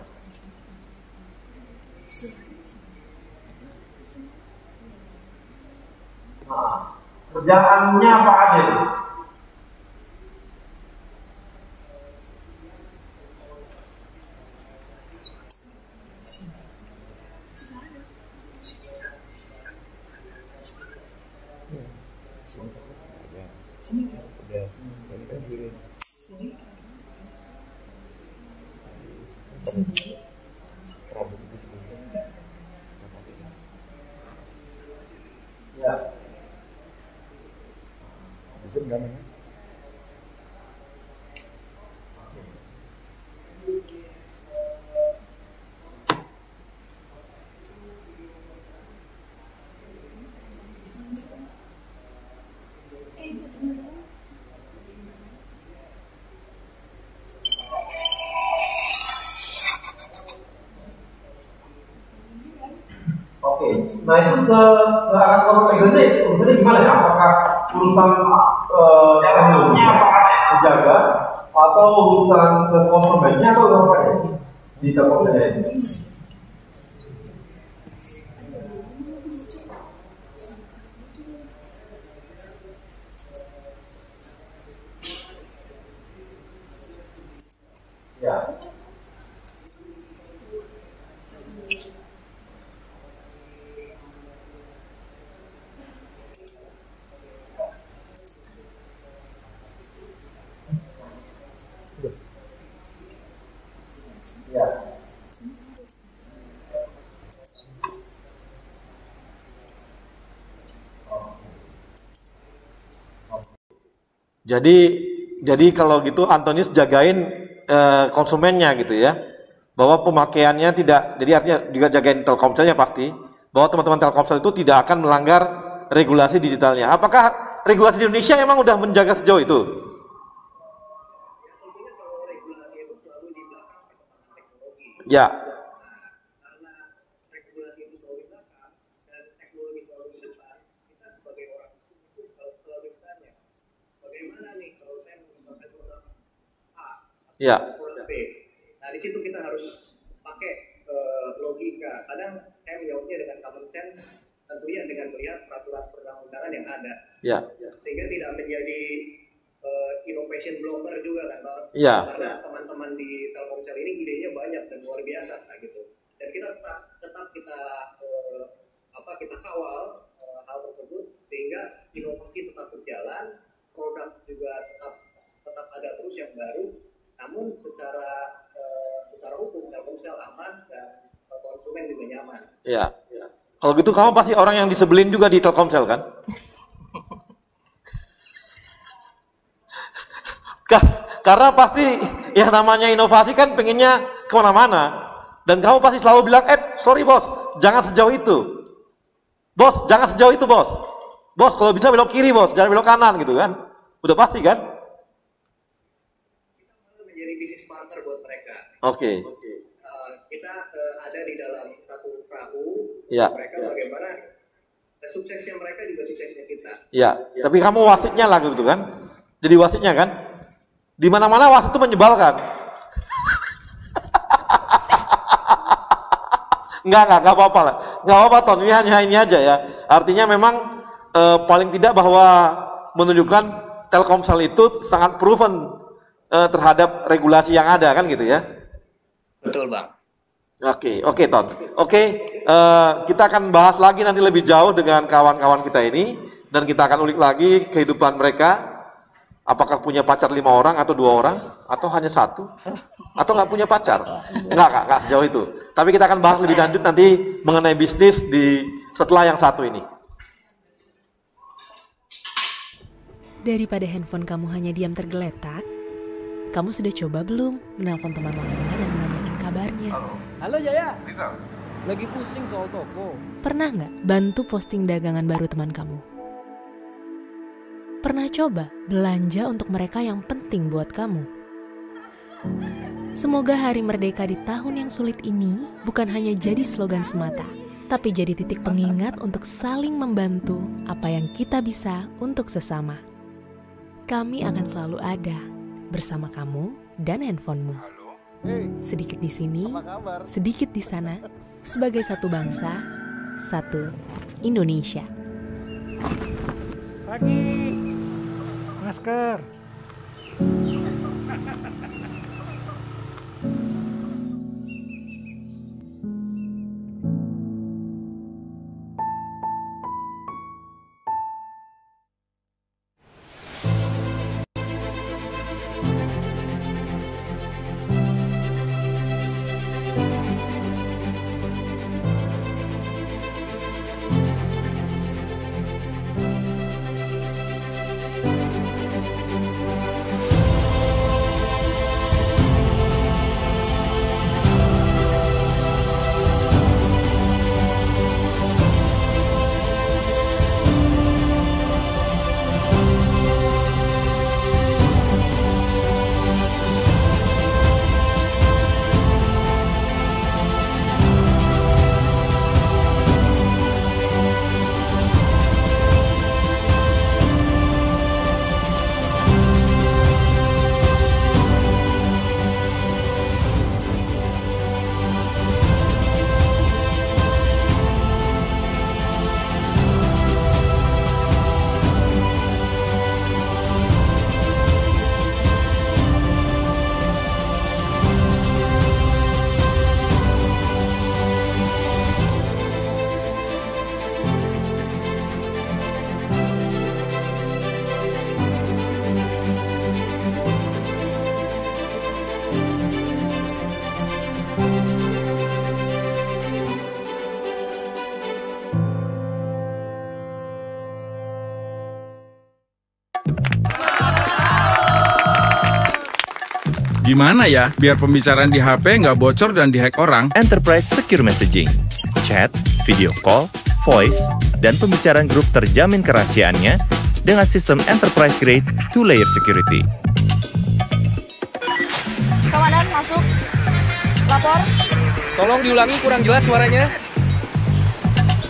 Nah, kerjaannya apa aja nih? Ya. Oke, nah itu ke arah kompetensi urusannya gimana ya? Apakah urusan teknologinya dijaga atau urusan ke konsumennya atau apa ya? Di Telkomsel ini. Ya. Ya. Jadi kalau gitu Antonius jagain konsumennya gitu ya, bahwa pemakaiannya tidak, jadi artinya juga jagain Telkomselnya pasti, bahwa teman-teman Telkomsel itu tidak akan melanggar regulasi digitalnya. Apakah regulasi di Indonesia memang udah menjaga sejauh itu? Ya. Ya. Nah di situ kita harus pakai logika. Kadang saya menjawabnya dengan common sense, tentunya dengan melihat peraturan perundang-undangan yang ada. Ya. Sehingga tidak menjadi innovation blocker juga kan, Bang. Ya. Karena teman-teman di Telkomsel ini idenya banyak dan luar biasa nah, gitu. Dan kita tetap kita kawal hal tersebut sehingga inovasi tetap berjalan, produk juga tetap ada terus yang baru. Namun secara hukum Telkomsel aman dan konsumen juga nyaman. Ya. Kalau gitu kamu pasti orang yang disebelin juga di Telkomsel kan? Karena pasti yang namanya inovasi kan pengennya kemana-mana. Dan kamu pasti selalu bilang, sorry bos, jangan sejauh itu. Bos, jangan sejauh itu bos. Bos, kalau bisa belok kiri bos, jangan belok kanan gitu kan. Udah pasti kan? Kita menjadi bisnis partner buat mereka. Oke. Kita ada di dalam satu perahu. Ya. Mereka bagaimana suksesnya mereka juga suksesnya kita. Ya. Tapi kamu wasitnya lah gitu kan? Jadi wasitnya kan? Di mana-mana wasit itu menyebalkan. Enggak apa-apa lah. Enggak apa-apa Ton, ini hanya ini aja ya. Artinya memang paling tidak bahwa menunjukkan Telkomsel itu sangat proven terhadap regulasi yang ada kan gitu ya. Betul, Bang. Oke Ton. Kita akan bahas lagi nanti lebih jauh dengan kawan-kawan kita ini dan kita akan ulik lagi kehidupan mereka. Apakah punya pacar 5 orang atau 2 orang atau hanya 1 atau nggak punya pacar? Nggak sejauh itu. Tapi kita akan bahas lebih lanjut nanti mengenai bisnis setelah yang satu ini. Daripada handphone kamu hanya diam tergeletak, kamu sudah coba belum menelpon teman lama dan menanyakan kabarnya? Halo Jaya, lagi pusing soal toko. Pernah nggak bantu posting dagangan baru teman kamu? Pernah coba belanja untuk mereka yang penting buat kamu? Semoga Hari Merdeka di tahun yang sulit ini bukan hanya jadi slogan semata, tapi jadi titik pengingat untuk saling membantu apa yang kita bisa untuk sesama. Kami akan selalu ada bersama kamu dan handphonemu. Sedikit di sini, sedikit di sana, sebagai satu bangsa, satu Indonesia. Pagi, masker. Gimana ya biar pembicaraan di HP nggak bocor dan dihack orang? Enterprise Secure Messaging, chat, video call, voice, dan pembicaraan grup terjamin kerahasiaannya dengan sistem enterprise grade 2-layer security. Komandan, masuk. Lapor. Tolong diulangi, kurang jelas suaranya.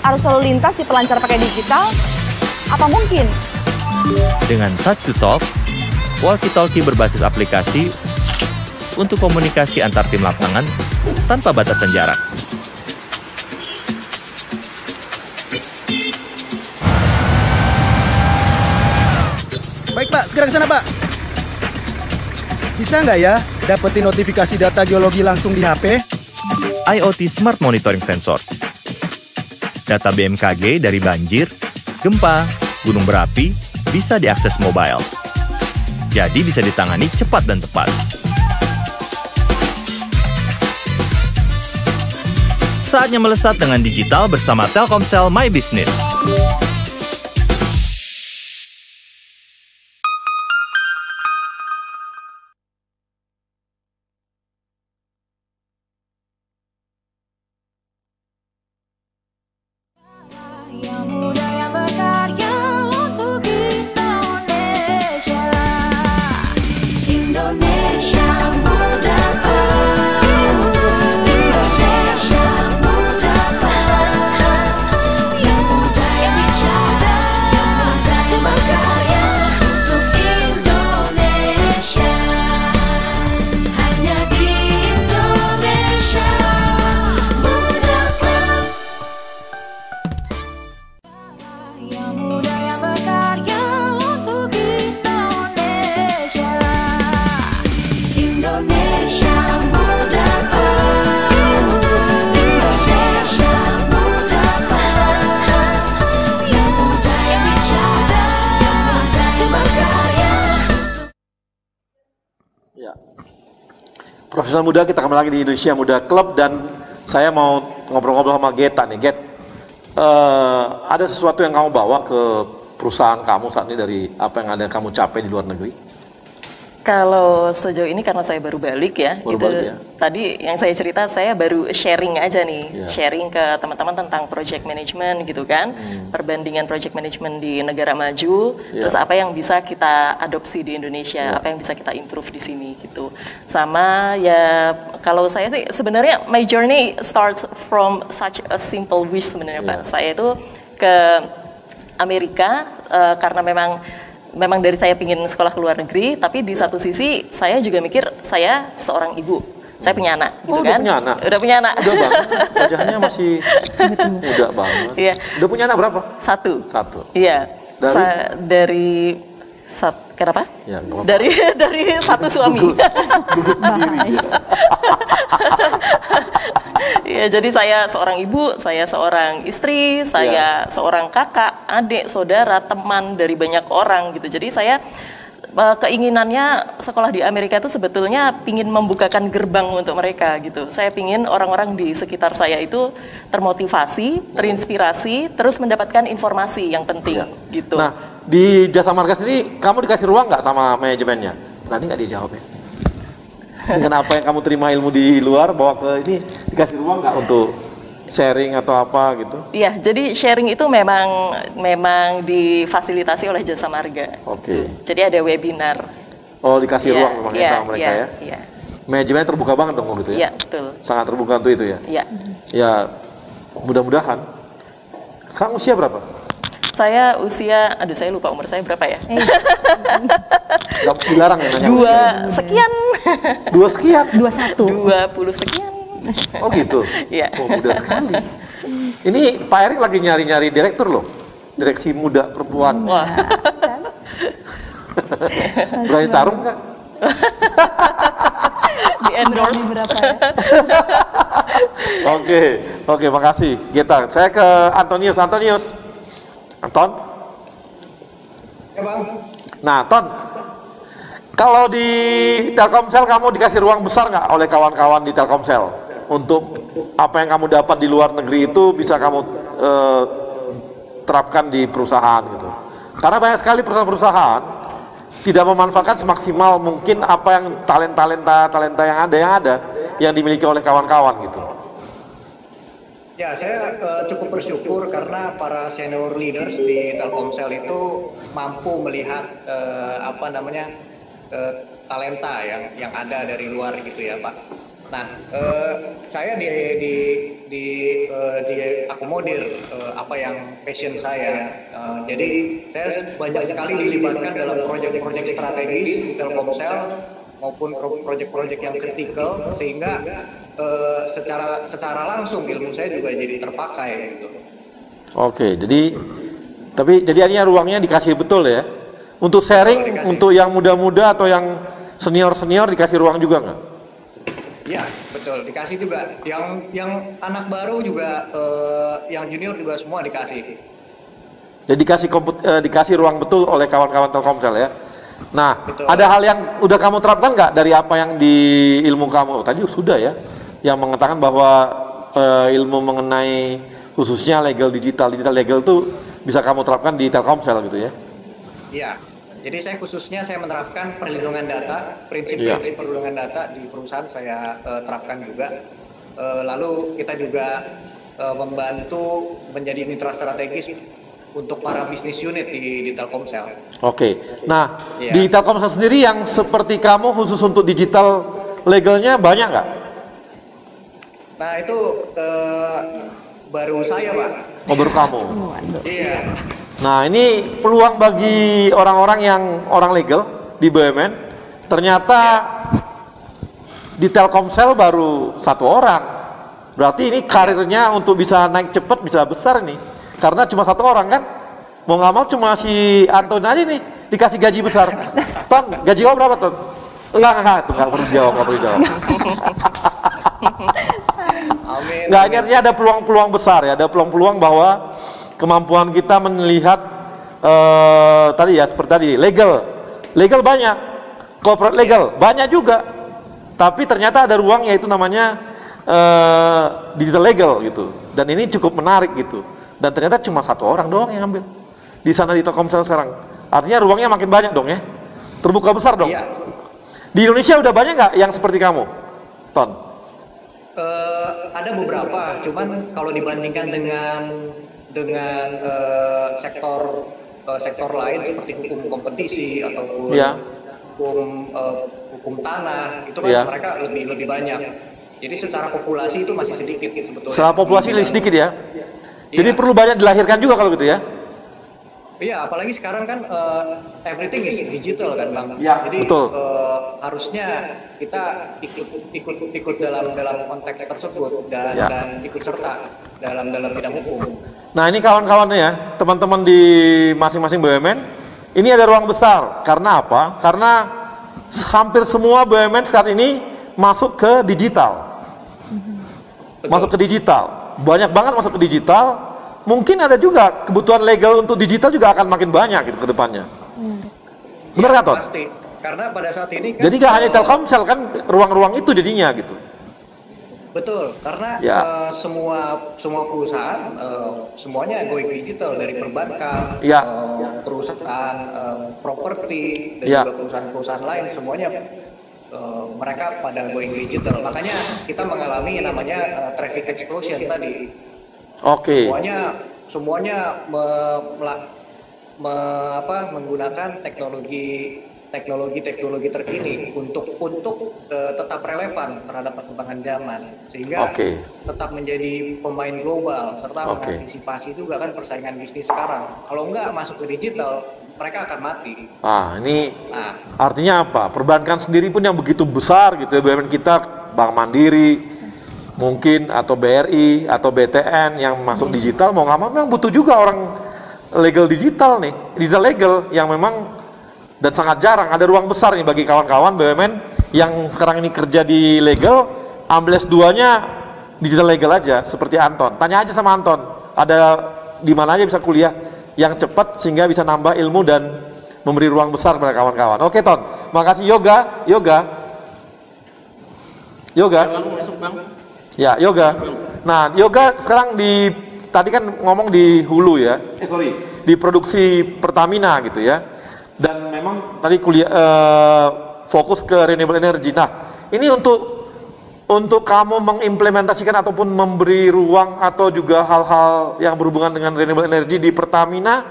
Arus lalu lintas di pelancar pakai digital? Apa mungkin? Dengan touch to talk, walkie-talkie berbasis aplikasi untuk komunikasi antar tim lapangan tanpa batasan jarak. Baik Pak, segera ke sana Pak. Bisa nggak ya dapetin notifikasi data geologi langsung di HP? IoT Smart Monitoring Sensor. Data BMKG dari banjir, gempa, gunung berapi bisa diakses mobile. Jadi bisa ditangani cepat dan tepat. Saatnya melesat dengan digital bersama Telkomsel My Business. Profesional muda, kita kembali lagi di Indonesia Muda Club dan saya mau ngobrol-ngobrol sama Geta nih. Get, ada sesuatu yang kamu bawa ke perusahaan kamu saat ini dari apa yang ada kamu capai di luar negeri? Kalau sejauh ini karena saya baru balik ya, tadi yang saya cerita saya baru sharing aja nih, sharing ke teman-teman tentang project management gitu kan, perbandingan project management di negara maju, terus apa yang bisa kita adopsi di Indonesia, apa yang bisa kita improve di sini gitu. Sama ya kalau saya sih sebenarnya my journey starts from such a simple wish sebenarnya Pak. Saya itu ke Amerika karena memang memang dari saya pingin sekolah ke luar negeri, tapi di satu sisi saya juga mikir saya seorang ibu. Saya punya anak, gitu kan? Udah punya anak? Udah punya anak. Udah banget, wajahnya masih muda banget. Iya. Udah punya anak berapa? Satu. Iya. Dari kenapa? Ya, nggak apa-apa. Dari satu suami. Gugus sendiri. Ya, jadi saya seorang ibu, saya seorang istri, saya seorang kakak, adik, saudara, teman dari banyak orang gitu. Jadi saya keinginannya sekolah di Amerika itu sebetulnya pingin membukakan gerbang untuk mereka gitu. Saya pingin orang-orang di sekitar saya itu termotivasi, terinspirasi, terus mendapatkan informasi yang penting gitu. Nah, di Jasa Marga sendiri kamu dikasih ruang nggak sama manajemennya? Berani nggak dijawab ya? Dengan apa yang kamu terima ilmu di luar, bawa ke ini, dikasih ruang nggak untuk sharing atau apa gitu? Iya, jadi sharing itu memang difasilitasi oleh Jasa Marga. Oke. Jadi ada webinar. Oh, dikasih ruang memangnya sama mereka ya? Iya. Manajemennya terbuka banget dong gitu ya? Iya, betul. Sangat terbuka untuk itu ya? Iya. Ya, mudah-mudahan. Sekarang usia berapa? Saya saya lupa umur saya berapa ya? Gak dilarang ya nanya? 2 sekian. 2 sekian? 20 sekian. Oh gitu? Iya. Oh, muda sekali. Ini Pak Erik lagi nyari-nyari direktur loh. Direksi muda perempuan. Wah. Berani tarung nggak? Di endorse. Oke, makasih. Gita, saya ke Antonius. Anton? Ya Bang. Nah, Ton, kalau di Telkomsel kamu dikasih ruang besar nggak oleh kawan-kawan di Telkomsel untuk apa yang kamu dapat di luar negeri itu bisa kamu terapkan di perusahaan gitu? Karena banyak sekali perusahaan-perusahaan tidak memanfaatkan semaksimal mungkin apa yang talenta yang dimiliki oleh kawan-kawan gitu. Ya, saya cukup bersyukur karena para senior leaders di Telkomsel itu mampu melihat talenta yang ada dari luar gitu ya, Pak. Nah, saya diakomodir apa yang passion saya. Jadi saya banyak sekali dilibatkan dalam proyek-proyek strategis di Telkomsel maupun proyek-proyek yang kritikal sehingga secara langsung ilmu saya juga jadi terpakai gitu. Oke, jadi artinya ruangnya dikasih betul ya. Untuk sharing, untuk yang muda-muda atau yang senior-senior dikasih ruang juga nggak? Iya, betul, dikasih juga. Yang anak baru juga, yang junior juga semua dikasih. Jadi dikasih ruang betul oleh kawan-kawan Telkomsel ya. Nah, betul. Ada hal yang udah kamu terapkan nggak dari apa yang di ilmu kamu? Tadi sudah ya, yang mengatakan bahwa ilmu mengenai khususnya digital legal itu bisa kamu terapkan di Telkomsel gitu ya? Iya, jadi saya menerapkan perlindungan data, prinsip perlindungan data di perusahaan saya terapkan juga. Lalu kita juga membantu menjadi mitra strategis untuk para bisnis unit di Telkomsel. Oke, nah di Telkomsel sendiri yang seperti kamu khusus untuk digital legalnya banyak nggak? Nah itu baru saya, Pak. Oh, baru kamu? Iya. Nah ini peluang bagi orang-orang yang orang legal di BUMN, ternyata di Telkomsel baru 1 orang. Berarti ini karirnya untuk bisa naik cepat, bisa besar nih. Karena cuma 1 orang kan, mau nggak mau cuma si Anton aja nih dikasih gaji besar. Ton, gaji kamu berapa Ton? Enggak perlu jawab. Amin. Nggak, ini artinya ada peluang-peluang besar ya, ada peluang-peluang bahwa kemampuan kita melihat tadi ya seperti tadi legal banyak, corporate legal banyak juga, tapi ternyata ada ruang yaitu namanya digital legal gitu, dan ini cukup menarik gitu. Dan ternyata cuma 1 orang doang yang ngambil di sana di Telkomsel sekarang. Artinya ruangnya makin banyak dong ya, terbuka besar dong. Iya. Di Indonesia udah banyak nggak yang seperti kamu, Ton? Ada beberapa, cuman kalau dibandingkan dengan sektor lain seperti hukum kompetisi ataupun hukum tanah itu kan mereka lebih banyak. Jadi secara populasi itu masih sedikit sebetulnya. Secara populasi lebih sedikit ya. Jadi perlu banyak dilahirkan juga kalau gitu ya? Iya, apalagi sekarang kan everything is digital kan, Bang. Ya, jadi betul. Harusnya kita ikut dalam konteks tersebut dan ikut serta dalam bidang hukum. Nah, ini kawan-kawannya ya, teman-teman di masing-masing BUMN, ini ada ruang besar. Karena apa? Karena hampir semua BUMN saat ini masuk ke digital. Masuk ke digital. Banyak banget masuk ke digital. Mungkin ada juga kebutuhan legal untuk digital juga akan makin banyak gitu ke depannya. Benar nggak, Ton? Pasti. Karena pada saat ini kan jadi nggak hanya Telkomsel kan ruang-ruang itu jadinya gitu. Betul, karena semua perusahaan semuanya going digital, dari perbankan, perusahaan properti, dan juga perusahaan-perusahaan lain semuanya mereka pada going digital. Makanya kita mengalami namanya traffic explosion tadi. Oke. Semuanya menggunakan teknologi terkini untuk tetap relevan terhadap perkembangan zaman, sehingga tetap menjadi pemain global serta mengantisipasi juga kan persaingan bisnis sekarang. Kalau nggak masuk ke digital, mereka akan mati. Artinya apa? Perbankan sendiri pun yang begitu besar gitu ya, BUMN kita, Bank Mandiri mungkin, atau BRI atau BTN yang masuk digital, mau nggak mau memang butuh juga orang legal digital nih, digital legal yang memang, dan sangat jarang. Ada ruang besar nih bagi kawan-kawan BUMN yang sekarang ini kerja di legal, ambil S2-nya digital legal aja, seperti Anton. Tanya aja sama Anton, ada di mana aja bisa kuliah yang cepat sehingga bisa nambah ilmu dan memberi ruang besar pada kawan-kawan. Oke, Ton, makasih. Yoga. Ya, Yoga. Nah, Yoga sekarang tadi kan ngomong di hulu ya, di produksi Pertamina gitu ya. Dan memang tadi fokus ke renewable energy. Nah, ini untuk kamu mengimplementasikan ataupun memberi ruang atau juga hal-hal yang berhubungan dengan renewable energy di Pertamina,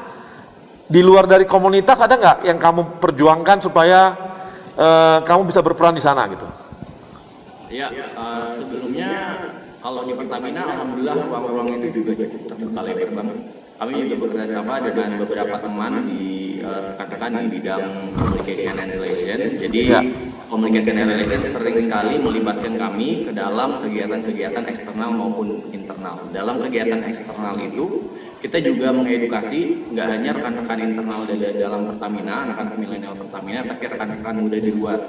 di luar dari komunitas, ada nggak yang kamu perjuangkan supaya kamu bisa berperan di sana gitu? Ya, sebelumnya kalau di Pertamina, alhamdulillah ruang-ruang itu juga cukup terbuka lebar, Bang. Kami juga bekerja sama dengan beberapa teman di katakan di bidang communication and relation. Jadi communication and relation sering sekali melibatkan kami ke dalam kegiatan-kegiatan eksternal maupun internal. Dalam kegiatan eksternal itu kita juga mengedukasi nggak hanya rekan-rekan internal dalam Pertamina, anak-anak milenial Pertamina, tapi rekan-rekan muda di luar.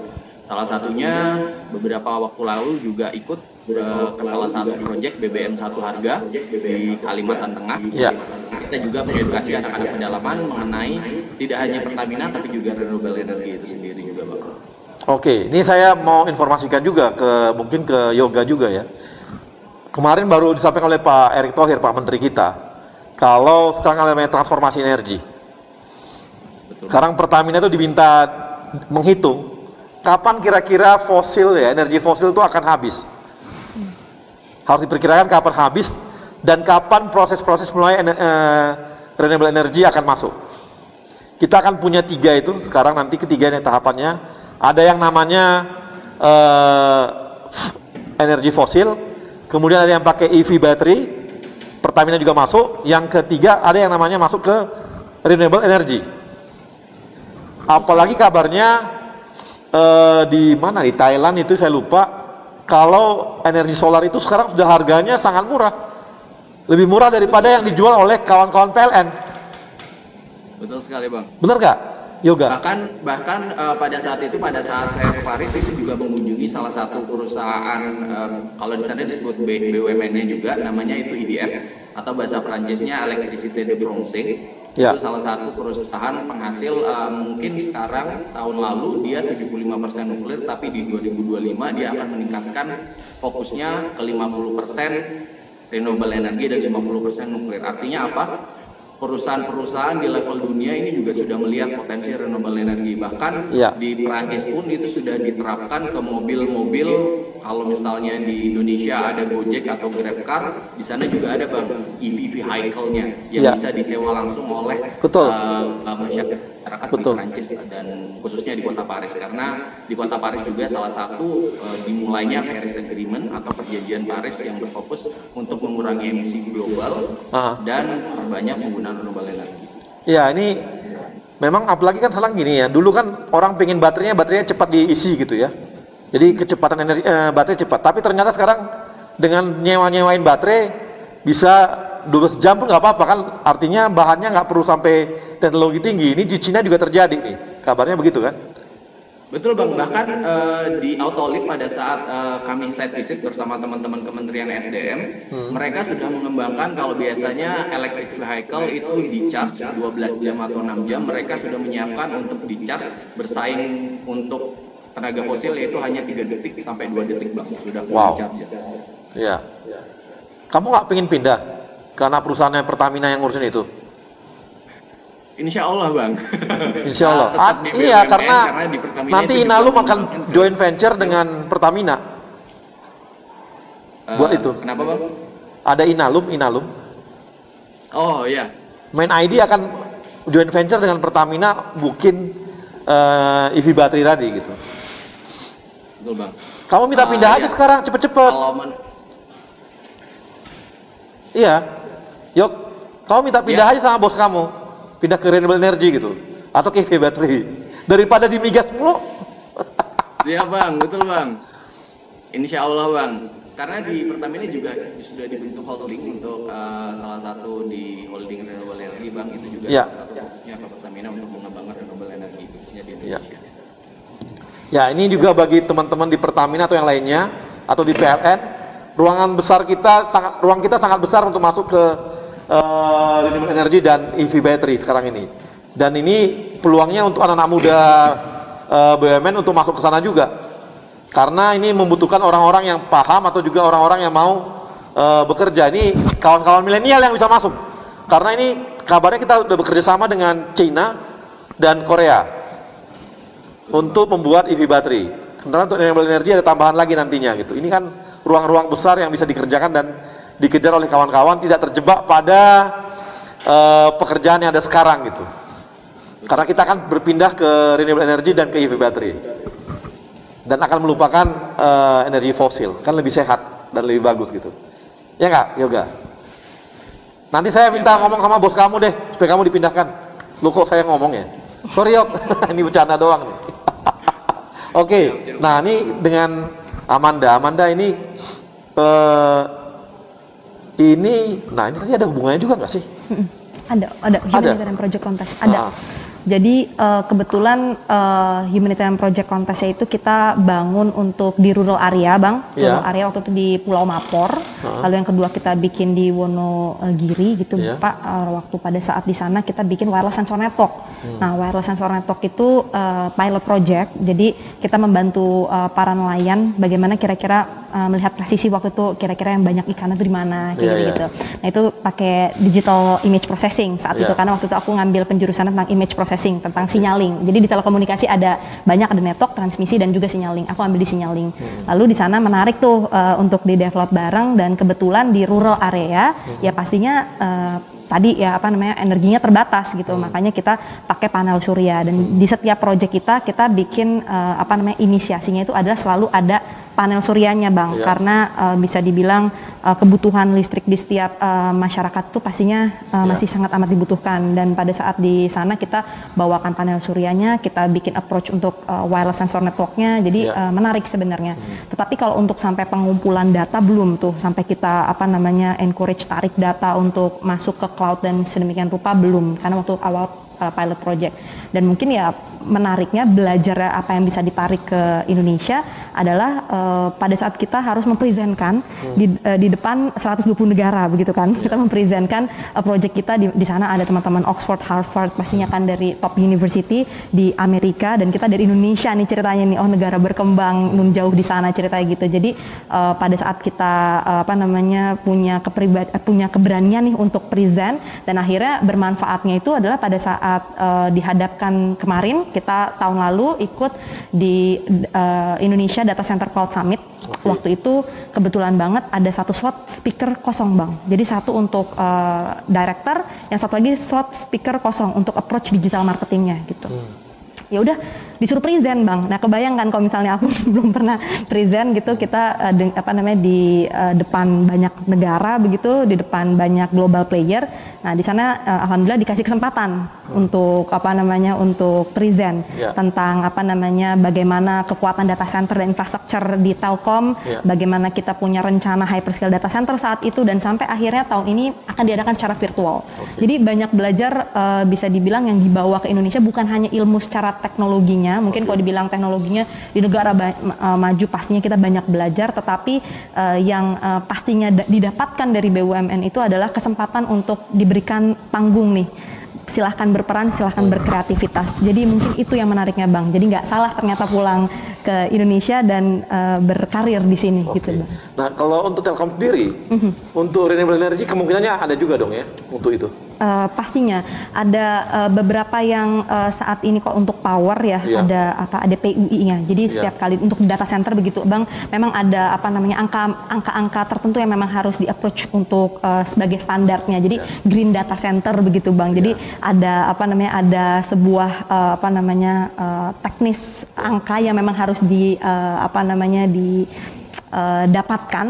Salah satunya beberapa waktu lalu juga ikut ke salah satu proyek BBM Satu Harga di Kalimantan Tengah. Kita juga mengedukasi anak-anak pedalaman mengenai tidak hanya Pertamina tapi juga renewable energy itu sendiri juga, Bang. Oke, ini saya mau informasikan juga mungkin ke Yoga juga ya. Kemarin baru disampaikan oleh Pak Erick Thohir, Pak Menteri kita, kalau sekarang namanya transformasi energi. Sekarang Pertamina itu diminta menghitung kapan kira-kira fosil ya, energi fosil itu akan habis. Harus diperkirakan kapan habis dan kapan proses-proses mulai renewable energy akan masuk. Kita akan punya 3 itu sekarang, nanti ketiganya tahapannya. Ada yang namanya energi fosil, kemudian ada yang pakai EV battery, Pertamina juga masuk. Yang ketiga ada yang namanya masuk ke renewable energy. Apalagi kabarnya di mana, di Thailand itu saya lupa, kalau energi solar itu sekarang sudah harganya sangat murah, lebih murah daripada yang dijual oleh kawan-kawan PLN. Betul sekali, Bang. Benar nggak, Yoga? Bahkan pada saat saya ke Paris itu juga mengunjungi salah satu perusahaan, kalau di sana disebut BUMN-nya juga, namanya itu EDF atau bahasa Prancisnya Electricité de France. Itu salah satu perusahaan penghasil, mungkin sekarang tahun lalu dia 75% nuklir, tapi di 2025 dia akan meningkatkan fokusnya ke 50% renewable energy dan 50% nuklir. Artinya apa? Perusahaan-perusahaan di level dunia ini juga sudah melihat potensi renewable energy. Bahkan di Prancis pun itu sudah diterapkan ke mobil-mobil. Kalau misalnya di Indonesia ada Gojek atau GrabCar, di sana juga ada EV vehicle-nya yang bisa disewa langsung oleh masyarakat di Prancis dan khususnya di kota Paris. Karena di kota Paris juga salah satu dimulainya Paris Agreement atau perjanjian Paris yang berfokus untuk mengurangi emisi global dan perbanyak penggunaan renewable energy. Ya ini memang apalagi kan sekarang gini ya. Dulu kan orang pengen baterainya cepat diisi gitu ya. Jadi kecepatan energi baterai cepat. Tapi ternyata sekarang dengan nyewain baterai bisa 12 jam pun nggak apa-apa kan. Artinya bahannya nggak perlu sampai teknologi tinggi. Ini di Cina juga terjadi nih. Kabarnya begitu kan? Betul Bang, bahkan di Autoliv pada saat kami site visit bersama teman-teman Kementerian SDM, mereka sudah mengembangkan kalau biasanya electric vehicle itu di charge 12 jam atau 6 jam, mereka sudah menyiapkan untuk di charge bersaing untuk tenaga fosil yaitu hanya 3 detik sampai 2 detik Bang, sudah wow. Di charge. Iya. Kamu nggak pengen pindah karena perusahaannya Pertamina yang ngurusin itu? Insya Allah Bang. Insya Allah. Iya karena nanti Inalum akan joint venture dengan Pertamina. Buat itu. Kenapa Bang? Ada Inalum. Oh iya. Main ID akan joint venture dengan Pertamina bikin EV baterai tadi gitu. Betul Bang. Kamu minta pindah aja sekarang cepet-cepet. Iya. Yuk, kamu minta pindah aja sama bos kamu. Pindah ke renewable energy gitu atau ke EV baterai daripada di migas mulu. Iya Bang, betul Bang. Insya Allah Bang, karena di Pertamina juga sudah dibentuk holding untuk salah satu di holding renewable energy Bang, itu juga salah satu fokusnya Pertamina untuk mengembangkan renewable energy khususnya di Indonesia. Ya ini juga bagi teman-teman di Pertamina atau yang lainnya atau di PLN, ruang kita sangat besar untuk masuk ke renewable energy dan EV battery sekarang ini. Dan ini peluangnya untuk anak-anak muda BUMN untuk masuk ke sana juga. Karena ini membutuhkan orang-orang yang paham atau juga orang-orang yang mau bekerja. Ini kawan-kawan milenial yang bisa masuk. Karena ini kabarnya kita sudah bekerja sama dengan China dan Korea untuk membuat EV battery. Sementara untuk renewable energy ada tambahan lagi nantinya gitu. Ini kan ruang-ruang besar yang bisa dikerjakan dan dikejar oleh kawan-kawan, tidak terjebak pada pekerjaan yang ada sekarang gitu. Karena kita akan berpindah ke renewable energy dan ke EV battery dan akan melupakan energi fosil, kan lebih sehat dan lebih bagus gitu. Ya nggak, Yoga? Nanti saya minta ngomong sama bos kamu deh supaya kamu dipindahkan. Lu kok saya ngomong ya? Sorry Yok, ini bercanda doang nih. Oke, nah ini dengan Amanda ini nah ini tadi ada hubungannya juga nggak sih? Ada Humanitarian Project Contest ada. Jadi kebetulan Humanitarian Project Contest itu kita bangun untuk di rural area Bang, rural area waktu itu di Pulau Mapor. Lalu yang kedua kita bikin di Wonogiri gitu Pak. Waktu pada saat di sana kita bikin wireless sensor network. Nah wireless sensor network itu pilot project. Jadi kita membantu para nelayan bagaimana kira-kira melihat presisi waktu itu kira-kira yang banyak ikan itu di mana gitu. Nah itu pakai digital image processing saat itu karena waktu itu aku ngambil penjurusan tentang image processing, tentang signaling. Jadi di telekomunikasi ada network, transmisi dan juga signaling. Aku ambil di signaling. Lalu di sana menarik tuh untuk di develop bareng dan kebetulan di rural area ya pastinya tadi ya energinya terbatas gitu. Makanya kita pakai panel surya dan di setiap proyek kita bikin inisiasinya itu adalah selalu ada panel suryanya Bang karena bisa dibilang kebutuhan listrik di setiap masyarakat itu pastinya masih sangat amat dibutuhkan dan pada saat di sana kita bawakan panel suryanya, kita bikin approach untuk wireless sensor networknya jadi menarik sebenarnya. Tetapi kalau untuk sampai pengumpulan data belum tuh sampai kita encourage tarik data untuk masuk ke cloud dan sedemikian rupa belum karena waktu awal pilot project dan mungkin ya menariknya belajar apa yang bisa ditarik ke Indonesia adalah pada saat kita harus mempresentkan di depan 120 negara begitu kan kita mempresentkan project kita di sana ada teman-teman Oxford, Harvard pastinya kan dari top university di Amerika dan kita dari Indonesia nih ceritanya nih negara berkembang nun jauh di sana ceritanya gitu jadi pada saat kita punya keberanian nih untuk present dan akhirnya bermanfaatnya itu adalah pada saat dihadapkan kemarin kita tahun lalu ikut di Indonesia Data Center Cloud Summit. Waktu itu kebetulan banget ada satu slot speaker kosong Bang. Jadi satu untuk director, yang satu lagi slot speaker kosong untuk approach digital marketingnya gitu. ya udah disuruh present Bang. Nah kebayangkan kalau misalnya aku belum pernah present gitu, kita di depan banyak negara begitu, di depan banyak global player. Nah di sana alhamdulillah dikasih kesempatan untuk untuk present tentang bagaimana kekuatan data center dan infrastruktur di Telkom, bagaimana kita punya rencana hyperscale data center saat itu, dan sampai akhirnya tahun ini akan diadakan secara virtual. Jadi banyak belajar bisa dibilang yang dibawa ke Indonesia bukan hanya ilmu secara teknologinya. Mungkin kalau dibilang teknologinya di negara maju pastinya kita banyak belajar, tetapi yang pastinya didapatkan dari BUMN itu adalah kesempatan untuk diberikan panggung nih. Silahkan berperan, silahkan berkreativitas. Jadi mungkin itu yang menariknya Bang. Jadi nggak salah ternyata pulang ke Indonesia dan berkarir di sini gitu Bang. Nah kalau untuk Telkom sendiri, untuk renewable energy kemungkinannya ada juga dong ya untuk itu? Pastinya ada beberapa yang saat ini kok untuk power ya, ada PUI-nya. Jadi setiap kali untuk data center begitu Bang, memang ada angka-angka tertentu yang memang harus di-approach untuk sebagai standarnya. Jadi green data center begitu Bang. Jadi ada ada sebuah teknis angka yang memang harus dapatkan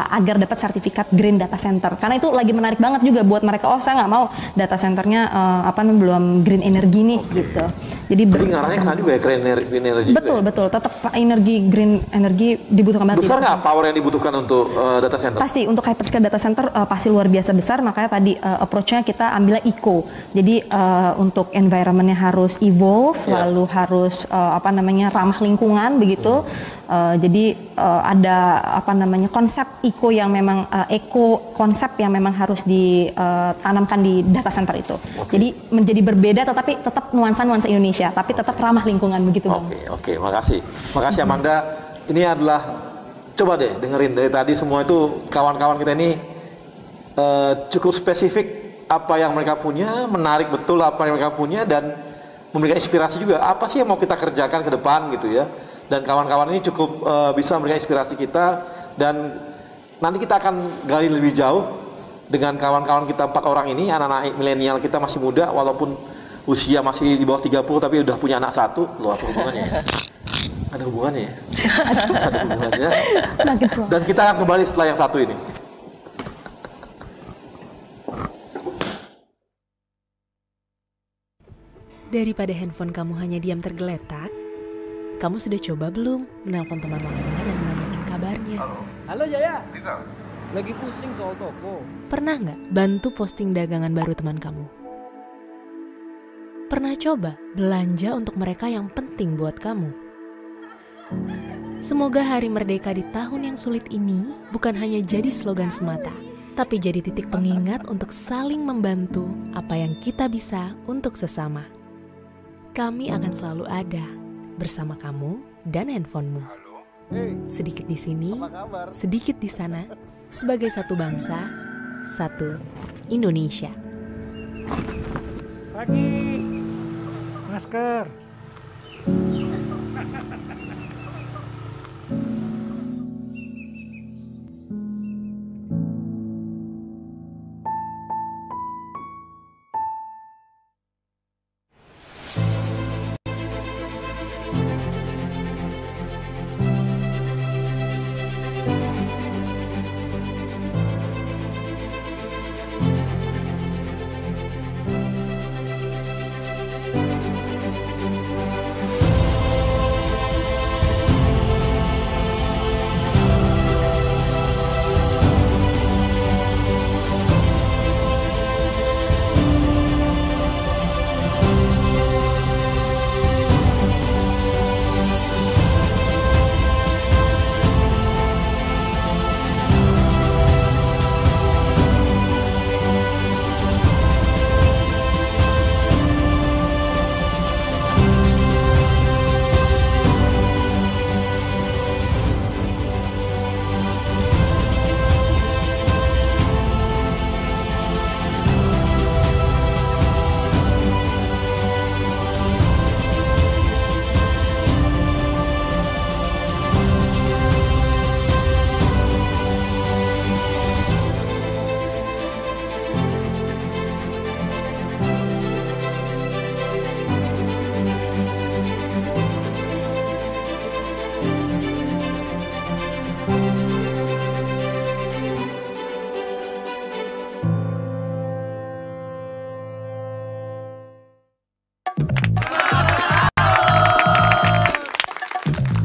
agar dapat sertifikat green data center. Karena itu lagi menarik banget juga buat mereka. Oh saya nggak mau data centernya belum green energy nih gitu. Jadi ngarahnya ke sana juga ya, green energy. Betul betul. Tetap green energy dibutuhkan banget. Besar nggak power yang dibutuhkan untuk data center? Pasti untuk hyperscale data center pasti luar biasa besar. Makanya tadi approach-nya kita ambilnya eco. Jadi untuk environment-nya harus evolve, lalu harus ramah lingkungan begitu. Jadi ada konsep eco yang memang konsep yang memang harus ditanamkan di data center itu. Jadi menjadi berbeda tetapi tetap nuansa Indonesia, tapi tetap ramah lingkungan begitu Bang. Oke, makasih Amanda. Ini adalah, coba deh dengerin dari tadi semua itu kawan-kawan kita ini cukup spesifik apa yang mereka punya, menarik betul apa yang mereka punya, dan memberikan inspirasi juga apa sih yang mau kita kerjakan ke depan gitu ya. Dan kawan-kawan ini cukup bisa memberikan inspirasi kita, dan nanti kita akan gali lebih jauh dengan kawan-kawan kita 4 orang ini, anak-anak milenial kita masih muda walaupun usia masih di bawah 30 tapi udah punya anak 1. Loh, apa hubungannya ya? Ada hubungannya ya? Ada hubungannya. Dan kita akan kembali setelah yang satu ini. Daripada handphone kamu hanya diam tergeletak, kamu sudah coba belum menelpon teman lama dan menanyakan kabarnya? Halo Jaya, lagi pusing soal toko. Pernah nggak bantu posting dagangan baru teman kamu? Pernah coba belanja untuk mereka yang penting buat kamu? Semoga Hari Merdeka di tahun yang sulit ini bukan hanya jadi slogan semata, tapi jadi titik pengingat untuk saling membantu apa yang kita bisa untuk sesama. Kami akan selalu ada bersama kamu dan handphonemu. Sedikit di sini, sedikit di sana, sebagai satu bangsa, satu Indonesia. Pagi, masker.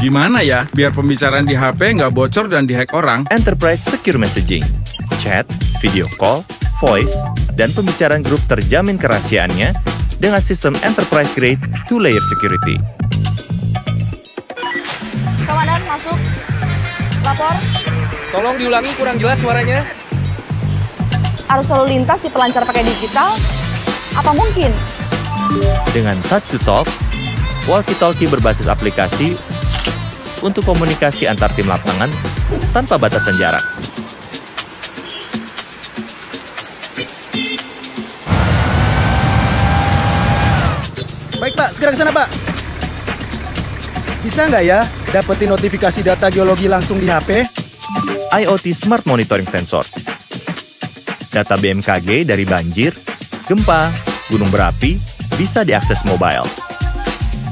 Gimana ya biar pembicaraan di HP nggak bocor dan dihack orang? Enterprise Secure Messaging, chat, video call, voice, dan pembicaraan grup terjamin kerahasiaannya dengan sistem enterprise grade 2-layer security. Komandan, masuk. Lapor. Tolong diulangi, kurang jelas suaranya. Arus lalu lintas dipelancar pakai digital? Apa mungkin? Dengan Touch to Talk, walkie-talkie berbasis aplikasi untuk komunikasi antar tim lapangan tanpa batasan jarak. Baik Pak, segera ke sana Pak. Bisa nggak ya dapetin notifikasi data geologi langsung di HP? IoT Smart Monitoring Sensor. Data BMKG dari banjir, gempa, gunung berapi bisa diakses mobile.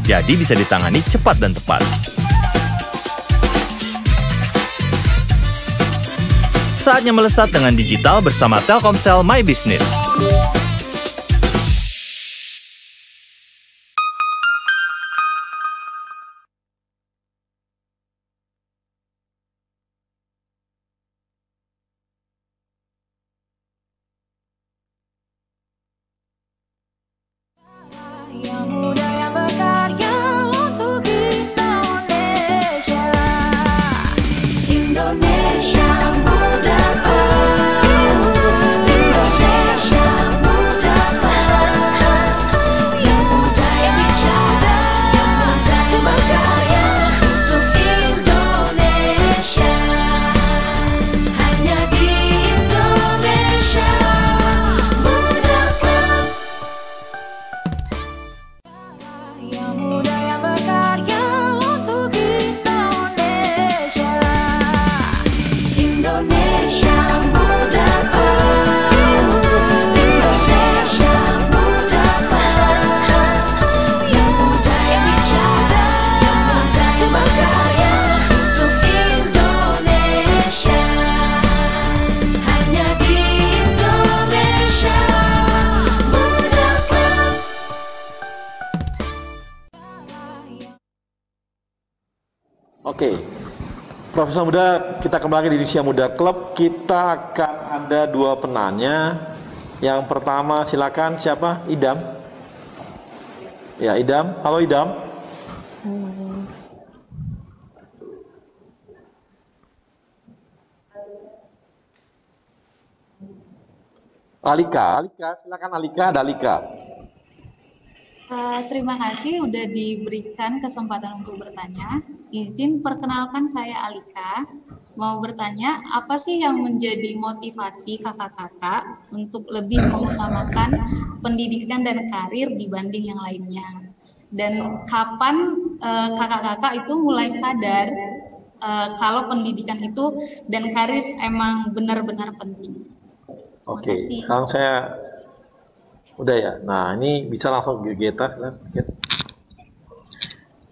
Jadi bisa ditangani cepat dan tepat. Saatnya melesat dengan digital bersama Telkomsel My Business. Oke, Profesor Muda, kita kembali di Indonesia Muda Club. Kita akan ada dua penanya. Yang pertama silakan, siapa? Idam. Ya, Idam. Halo Idam. Alika, silakan Alika, ada Alika. Terima kasih udah diberikan kesempatan untuk bertanya. Izin perkenalkan, saya Alika. Mau bertanya, apa sih yang menjadi motivasi kakak-kakak untuk lebih mengutamakan pendidikan dan karir dibanding yang lainnya? Dan kapan kakak-kakak itu mulai sadar kalau pendidikan itu dan karir emang benar-benar penting? Oke, sekarang saya udah ya. Nah, ini bisa langsung Geta.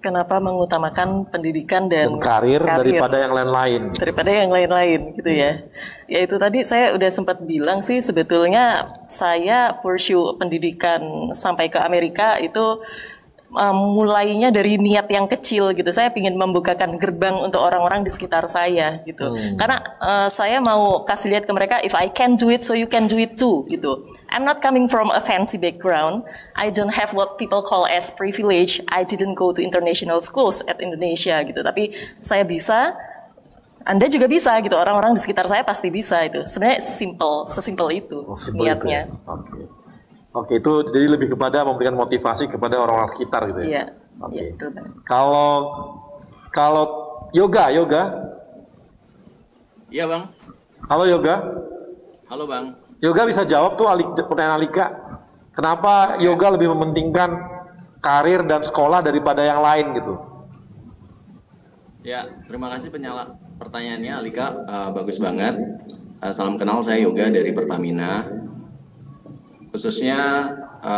Kenapa mengutamakan pendidikan dan karir daripada yang lain-lain? Daripada yang lain-lain gitu ya. Ya itu tadi saya udah sempat bilang sih, sebetulnya saya pursue pendidikan sampai ke Amerika itu mulainya dari niat yang kecil gitu. Saya ingin membukakan gerbang untuk orang-orang di sekitar saya gitu. Karena saya mau kasih lihat ke mereka, if I can do it, so you can do it too gitu. I'm not coming from a fancy background. I don't have what people call as privilege. I didn't go to international schools at Indonesia gitu. Tapi saya bisa, Anda juga bisa gitu. Orang-orang di sekitar saya pasti bisa itu. Sebenarnya sesimpel itu niatnya. Itu ya? Oke, itu jadi lebih kepada memberikan motivasi kepada orang-orang sekitar gitu ya? Iya, okay. Itu. Kalau Yoga? Iya Bang. Halo Yoga. Halo Bang. Yoga bisa jawab tuh pertanyaan Alika. Kenapa Yoga lebih mementingkan karir dan sekolah daripada yang lain gitu? Ya, terima kasih pertanyaannya Alika, bagus banget. Salam kenal, saya Yoga dari Pertamina. Khususnya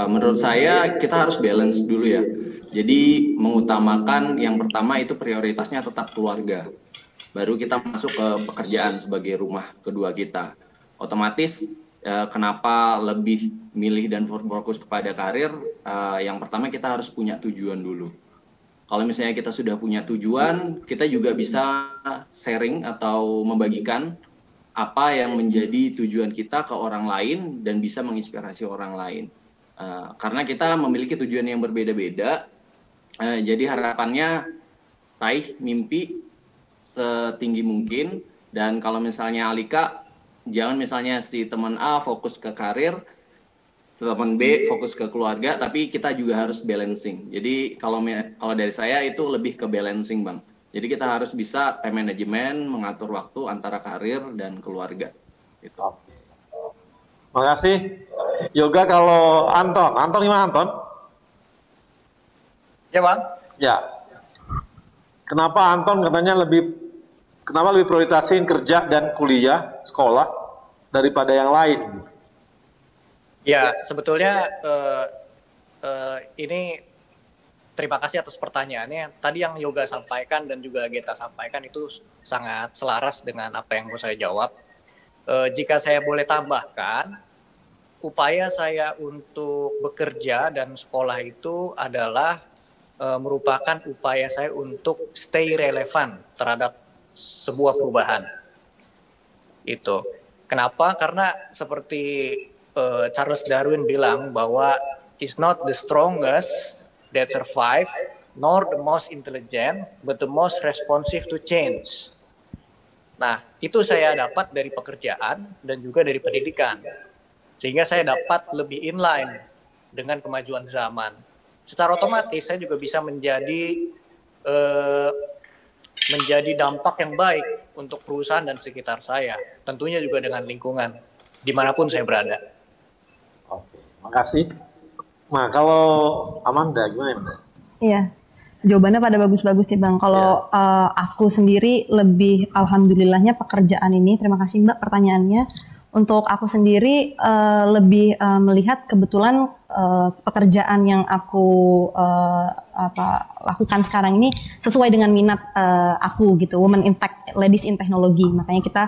menurut saya kita harus balance dulu ya. Jadi mengutamakan yang pertama itu prioritasnya tetap keluarga. Baru kita masuk ke pekerjaan sebagai rumah kedua kita. Otomatis kenapa lebih milih dan fokus kepada karir? Yang pertama kita harus punya tujuan dulu. Kalau misalnya kita sudah punya tujuan, kita juga bisa sharing atau membagikan apa yang menjadi tujuan kita ke orang lain dan bisa menginspirasi orang lain. Karena kita memiliki tujuan yang berbeda-beda, jadi harapannya raih mimpi setinggi mungkin. Dan kalau misalnya Alika, jangan misalnya si teman A fokus ke karir, teman B fokus ke keluarga, tapi kita juga harus balancing. Jadi kalau dari saya itu lebih ke balancing, Bang. Jadi kita harus bisa time management, mengatur waktu antara karir dan keluarga. Gitu. Makasih. Yoga, kalau Anton gimana Anton? Ya Bang. Ya. Kenapa Anton katanya lebih prioritasin kerja dan kuliah, sekolah daripada yang lain? Ya, sebetulnya ini terima kasih atas pertanyaannya. Tadi yang Yoga sampaikan dan juga Geta sampaikan itu sangat selaras dengan apa yang mau saya jawab. Jika saya boleh tambahkan, upaya saya untuk bekerja dan sekolah itu adalah merupakan upaya saya untuk stay relevan terhadap sebuah perubahan. Itu. Kenapa? Karena seperti Charles Darwin bilang bahwa it's not the strongest that survive, nor the most intelligent, but the most responsive to change. Nah, itu saya dapat dari pekerjaan dan juga dari pendidikan. Sehingga saya dapat lebih inline dengan kemajuan zaman. Secara otomatis saya juga bisa menjadi dampak yang baik untuk perusahaan dan sekitar saya. Tentunya juga dengan lingkungan, dimanapun saya berada. Oke, makasih. Nah, kalau Amanda gimana, Amanda? Iya, jawabannya pada bagus-bagus nih Bang. Kalau aku sendiri lebih alhamdulillahnya pekerjaan ini, terima kasih Mbak pertanyaannya. Untuk aku sendiri lebih melihat kebetulan pekerjaan yang aku lakukan sekarang ini sesuai dengan minat aku gitu, Women in Tech, Ladies in Technology. Makanya kita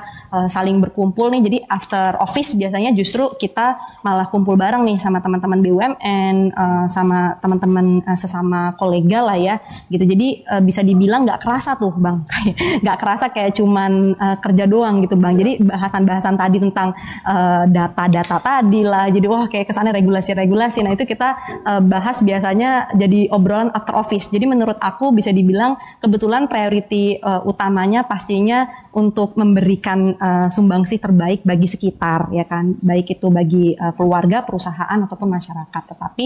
saling berkumpul nih. Jadi after office biasanya justru kita malah kumpul bareng nih sama teman-teman BUMN, sama teman-teman sesama kolega lah ya gitu. Jadi bisa dibilang nggak kerasa tuh Bang, nggak kerasa kayak cuman kerja doang gitu Bang. Jadi bahasan-bahasan tadi tentang data-data tadi lah. Jadi wah kayak kesannya regulasi-regulasi. Nah itu kita bahas biasanya jadi obrolan after office. Jadi menurut aku bisa dibilang kebetulan priority utamanya pastinya untuk memberikan sumbangsih terbaik bagi sekitar ya kan. Baik itu bagi keluarga, perusahaan ataupun masyarakat. Tetapi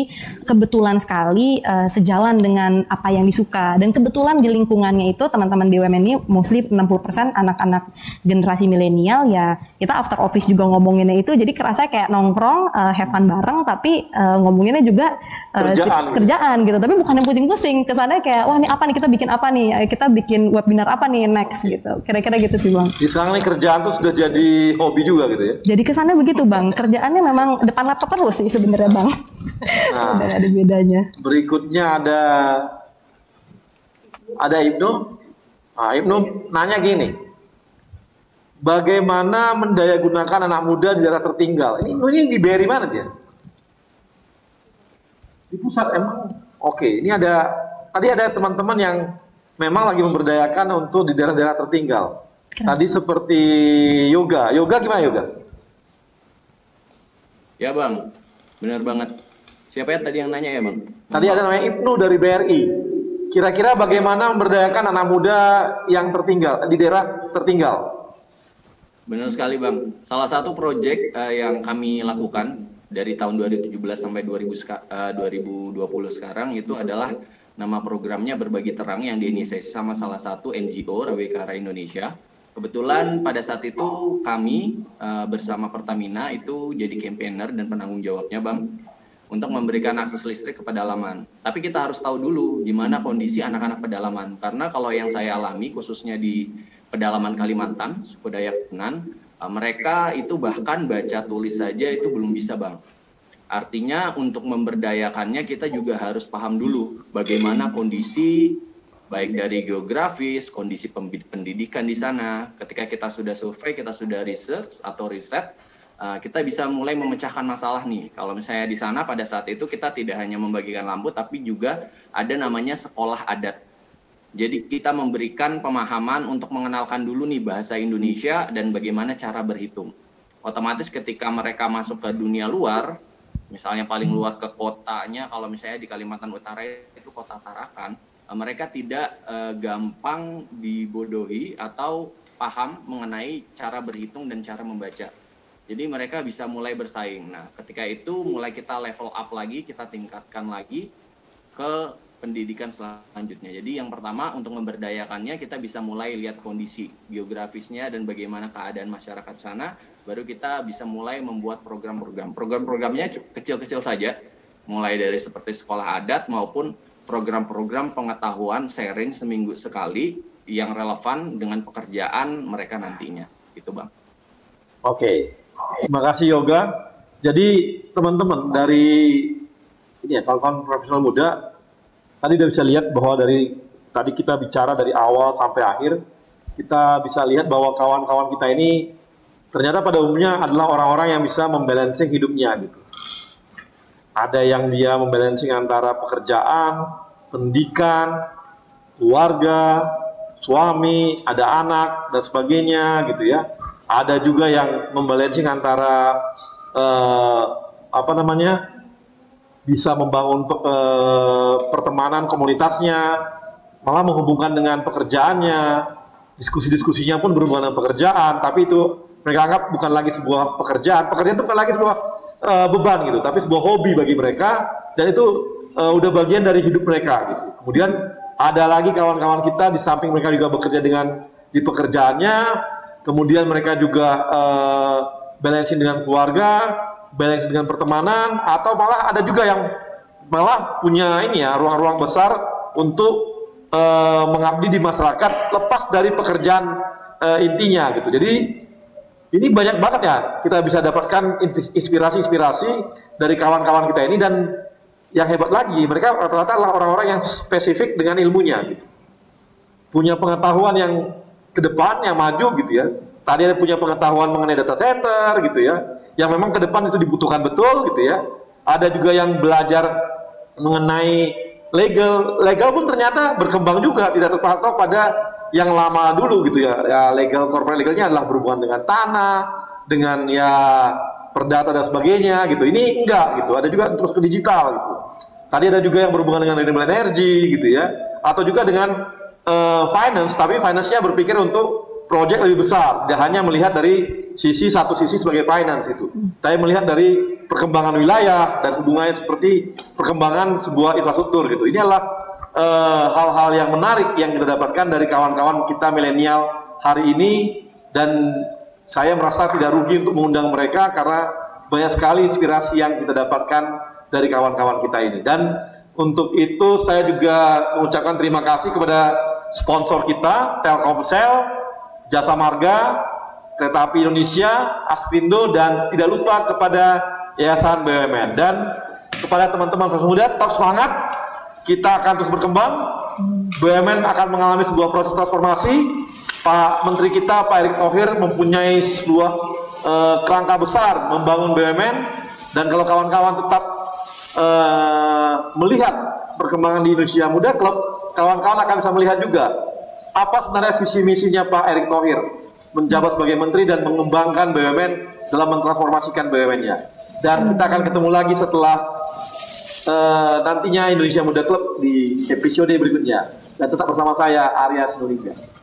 kebetulan sekali sejalan dengan apa yang disuka. Dan kebetulan di lingkungannya itu teman-teman BUMN ini mostly 60% anak-anak generasi milenial ya. Kita after office juga ngomonginnya itu jadi kerasa kayak nongkrong, have fun bareng tapi ngomonginnya juga kerjaan gitu. Tapi bukan yang pusing-pusing, kesannya kayak wah ini apa nih, kita bikin apa nih, kita bikin webinar apa nih next gitu. Kira-kira gitu sih Bang. Di sekarang nih kerjaan tuh sudah jadi hobi juga gitu ya. Jadi kesannya begitu Bang. Kerjaannya memang depan laptop terus sih sebenarnya Bang. Nah, udah ada bedanya. Berikutnya ada Ibnu. Nah, Ibnu nanya gini. Bagaimana mendayagunakan anak muda di daerah tertinggal? Ini di BRI mana dia? Di pusat emang. Oke, ini tadi ada teman-teman yang memang lagi memberdayakan untuk di daerah-daerah tertinggal. Tadi seperti Yoga. Yoga gimana Yoga? Ya Bang, benar banget. Siapa ya tadi yang nanya ya Bang? Tadi ada namanya Ibnu dari BRI. Kira-kira bagaimana memberdayakan anak muda yang tertinggal, di daerah tertinggal? Benar sekali Bang. Salah satu proyek yang kami lakukan dari tahun 2017 sampai 2020 sekarang itu adalah nama programnya Berbagi Terang yang diinisiasi sama salah satu NGO Rawekara Indonesia. Kebetulan pada saat itu kami bersama Pertamina itu jadi campaigner dan penanggung jawabnya Bang untuk memberikan akses listrik ke pedalaman. Tapi kita harus tahu dulu gimana kondisi anak-anak pedalaman, karena kalau yang saya alami khususnya di pedalaman Kalimantan, suku Dayak Tenan, mereka itu bahkan baca tulis saja itu belum bisa Bang. Artinya untuk memberdayakannya kita juga harus paham dulu bagaimana kondisi baik dari geografis, kondisi pendidikan di sana. Ketika kita sudah survei, kita sudah research atau riset, kita bisa mulai memecahkan masalah nih. Kalau misalnya di sana pada saat itu kita tidak hanya membagikan lampu, tapi juga ada namanya sekolah adat. Jadi kita memberikan pemahaman untuk mengenalkan dulu nih bahasa Indonesia dan bagaimana cara berhitung. Otomatis ketika mereka masuk ke dunia luar, misalnya paling luar ke kotanya, kalau misalnya di Kalimantan Utara itu kota Tarakan, mereka tidak gampang dibodohi atau paham mengenai cara berhitung dan cara membaca. Jadi mereka bisa mulai bersaing. Nah, ketika itu mulai kita level up lagi, kita tingkatkan lagi ke pendidikan selanjutnya. Jadi yang pertama untuk memberdayakannya kita bisa mulai lihat kondisi geografisnya dan bagaimana keadaan masyarakat sana, baru kita bisa mulai membuat program-program. Program-programnya kecil-kecil saja, mulai dari seperti sekolah adat maupun program-program pengetahuan sharing seminggu sekali yang relevan dengan pekerjaan mereka nantinya, gitu Bang. Oke, terima kasih Yoga. Jadi teman-teman dari ini ya, kawan-kawan profesional muda, tadi udah bisa lihat bahwa dari tadi kita bicara dari awal sampai akhir, kita bisa lihat bahwa kawan-kawan kita ini ternyata pada umumnya adalah orang-orang yang bisa membalancing hidupnya gitu. Ada yang dia membalancing antara pekerjaan, pendidikan, keluarga, suami, ada anak dan sebagainya gitu ya. Ada juga yang membalancing antara bisa membangun pertemanan komunitasnya, malah menghubungkan dengan pekerjaannya, diskusi-diskusinya pun berhubungan dengan pekerjaan, tapi itu mereka anggap bukan lagi sebuah pekerjaan itu bukan lagi sebuah beban gitu, tapi sebuah hobi bagi mereka, dan itu udah bagian dari hidup mereka gitu. Kemudian ada lagi kawan-kawan kita di samping mereka juga bekerja di pekerjaannya, kemudian mereka juga balancing dengan keluarga, balancing dengan pertemanan, atau malah ada juga yang malah punya ruang-ruang besar untuk mengabdi di masyarakat lepas dari pekerjaan intinya gitu. Jadi ini banyak banget ya kita bisa dapatkan inspirasi-inspirasi dari kawan-kawan kita ini, dan yang hebat lagi mereka rata-rata adalah orang-orang yang spesifik dengan ilmunya gitu. Punya pengetahuan yang ke depan, yang maju gitu ya. Tadi ada punya pengetahuan mengenai data center gitu ya, yang memang ke depan itu dibutuhkan betul gitu ya. Ada juga yang belajar mengenai legal pun ternyata berkembang juga, tidak terpatok pada yang lama dulu gitu ya. Legal, corporate legalnya adalah berhubungan dengan tanah, dengan perdata dan sebagainya gitu. Ini enggak gitu, ada juga terus ke digital gitu. Tadi ada juga yang berhubungan dengan renewable energy gitu ya, atau juga dengan finance, tapi finance-nya berpikir untuk proyek lebih besar, tidak hanya melihat dari satu sisi sebagai finance itu, tapi melihat dari perkembangan wilayah dan hubungannya seperti perkembangan sebuah infrastruktur gitu. Ini adalah hal-hal yang menarik yang kita dapatkan dari kawan-kawan kita milenial hari ini, dan saya merasa tidak rugi untuk mengundang mereka karena banyak sekali inspirasi yang kita dapatkan dari kawan-kawan kita ini. Dan untuk itu saya juga mengucapkan terima kasih kepada sponsor kita, Telkomsel, Jasa Marga, Kereta Api Indonesia, Aspindo, dan tidak lupa kepada Yayasan BUMN. Dan kepada teman-teman profesional muda, tetap semangat, kita akan terus berkembang. BUMN akan mengalami sebuah proses transformasi. Pak Menteri kita, Pak Erick Thohir, mempunyai sebuah kerangka besar membangun BUMN, dan kalau kawan-kawan tetap melihat perkembangan di Indonesia Muda Club, kawan-kawan akan bisa melihat juga apa sebenarnya visi misinya Pak Erick Thohir menjabat sebagai menteri dan mengembangkan BUMN dalam mentransformasikan BUMN-nya. Dan kita akan ketemu lagi setelah nantinya Indonesia Muda Club di episode berikutnya. Dan tetap bersama saya, Arya Sinulinga.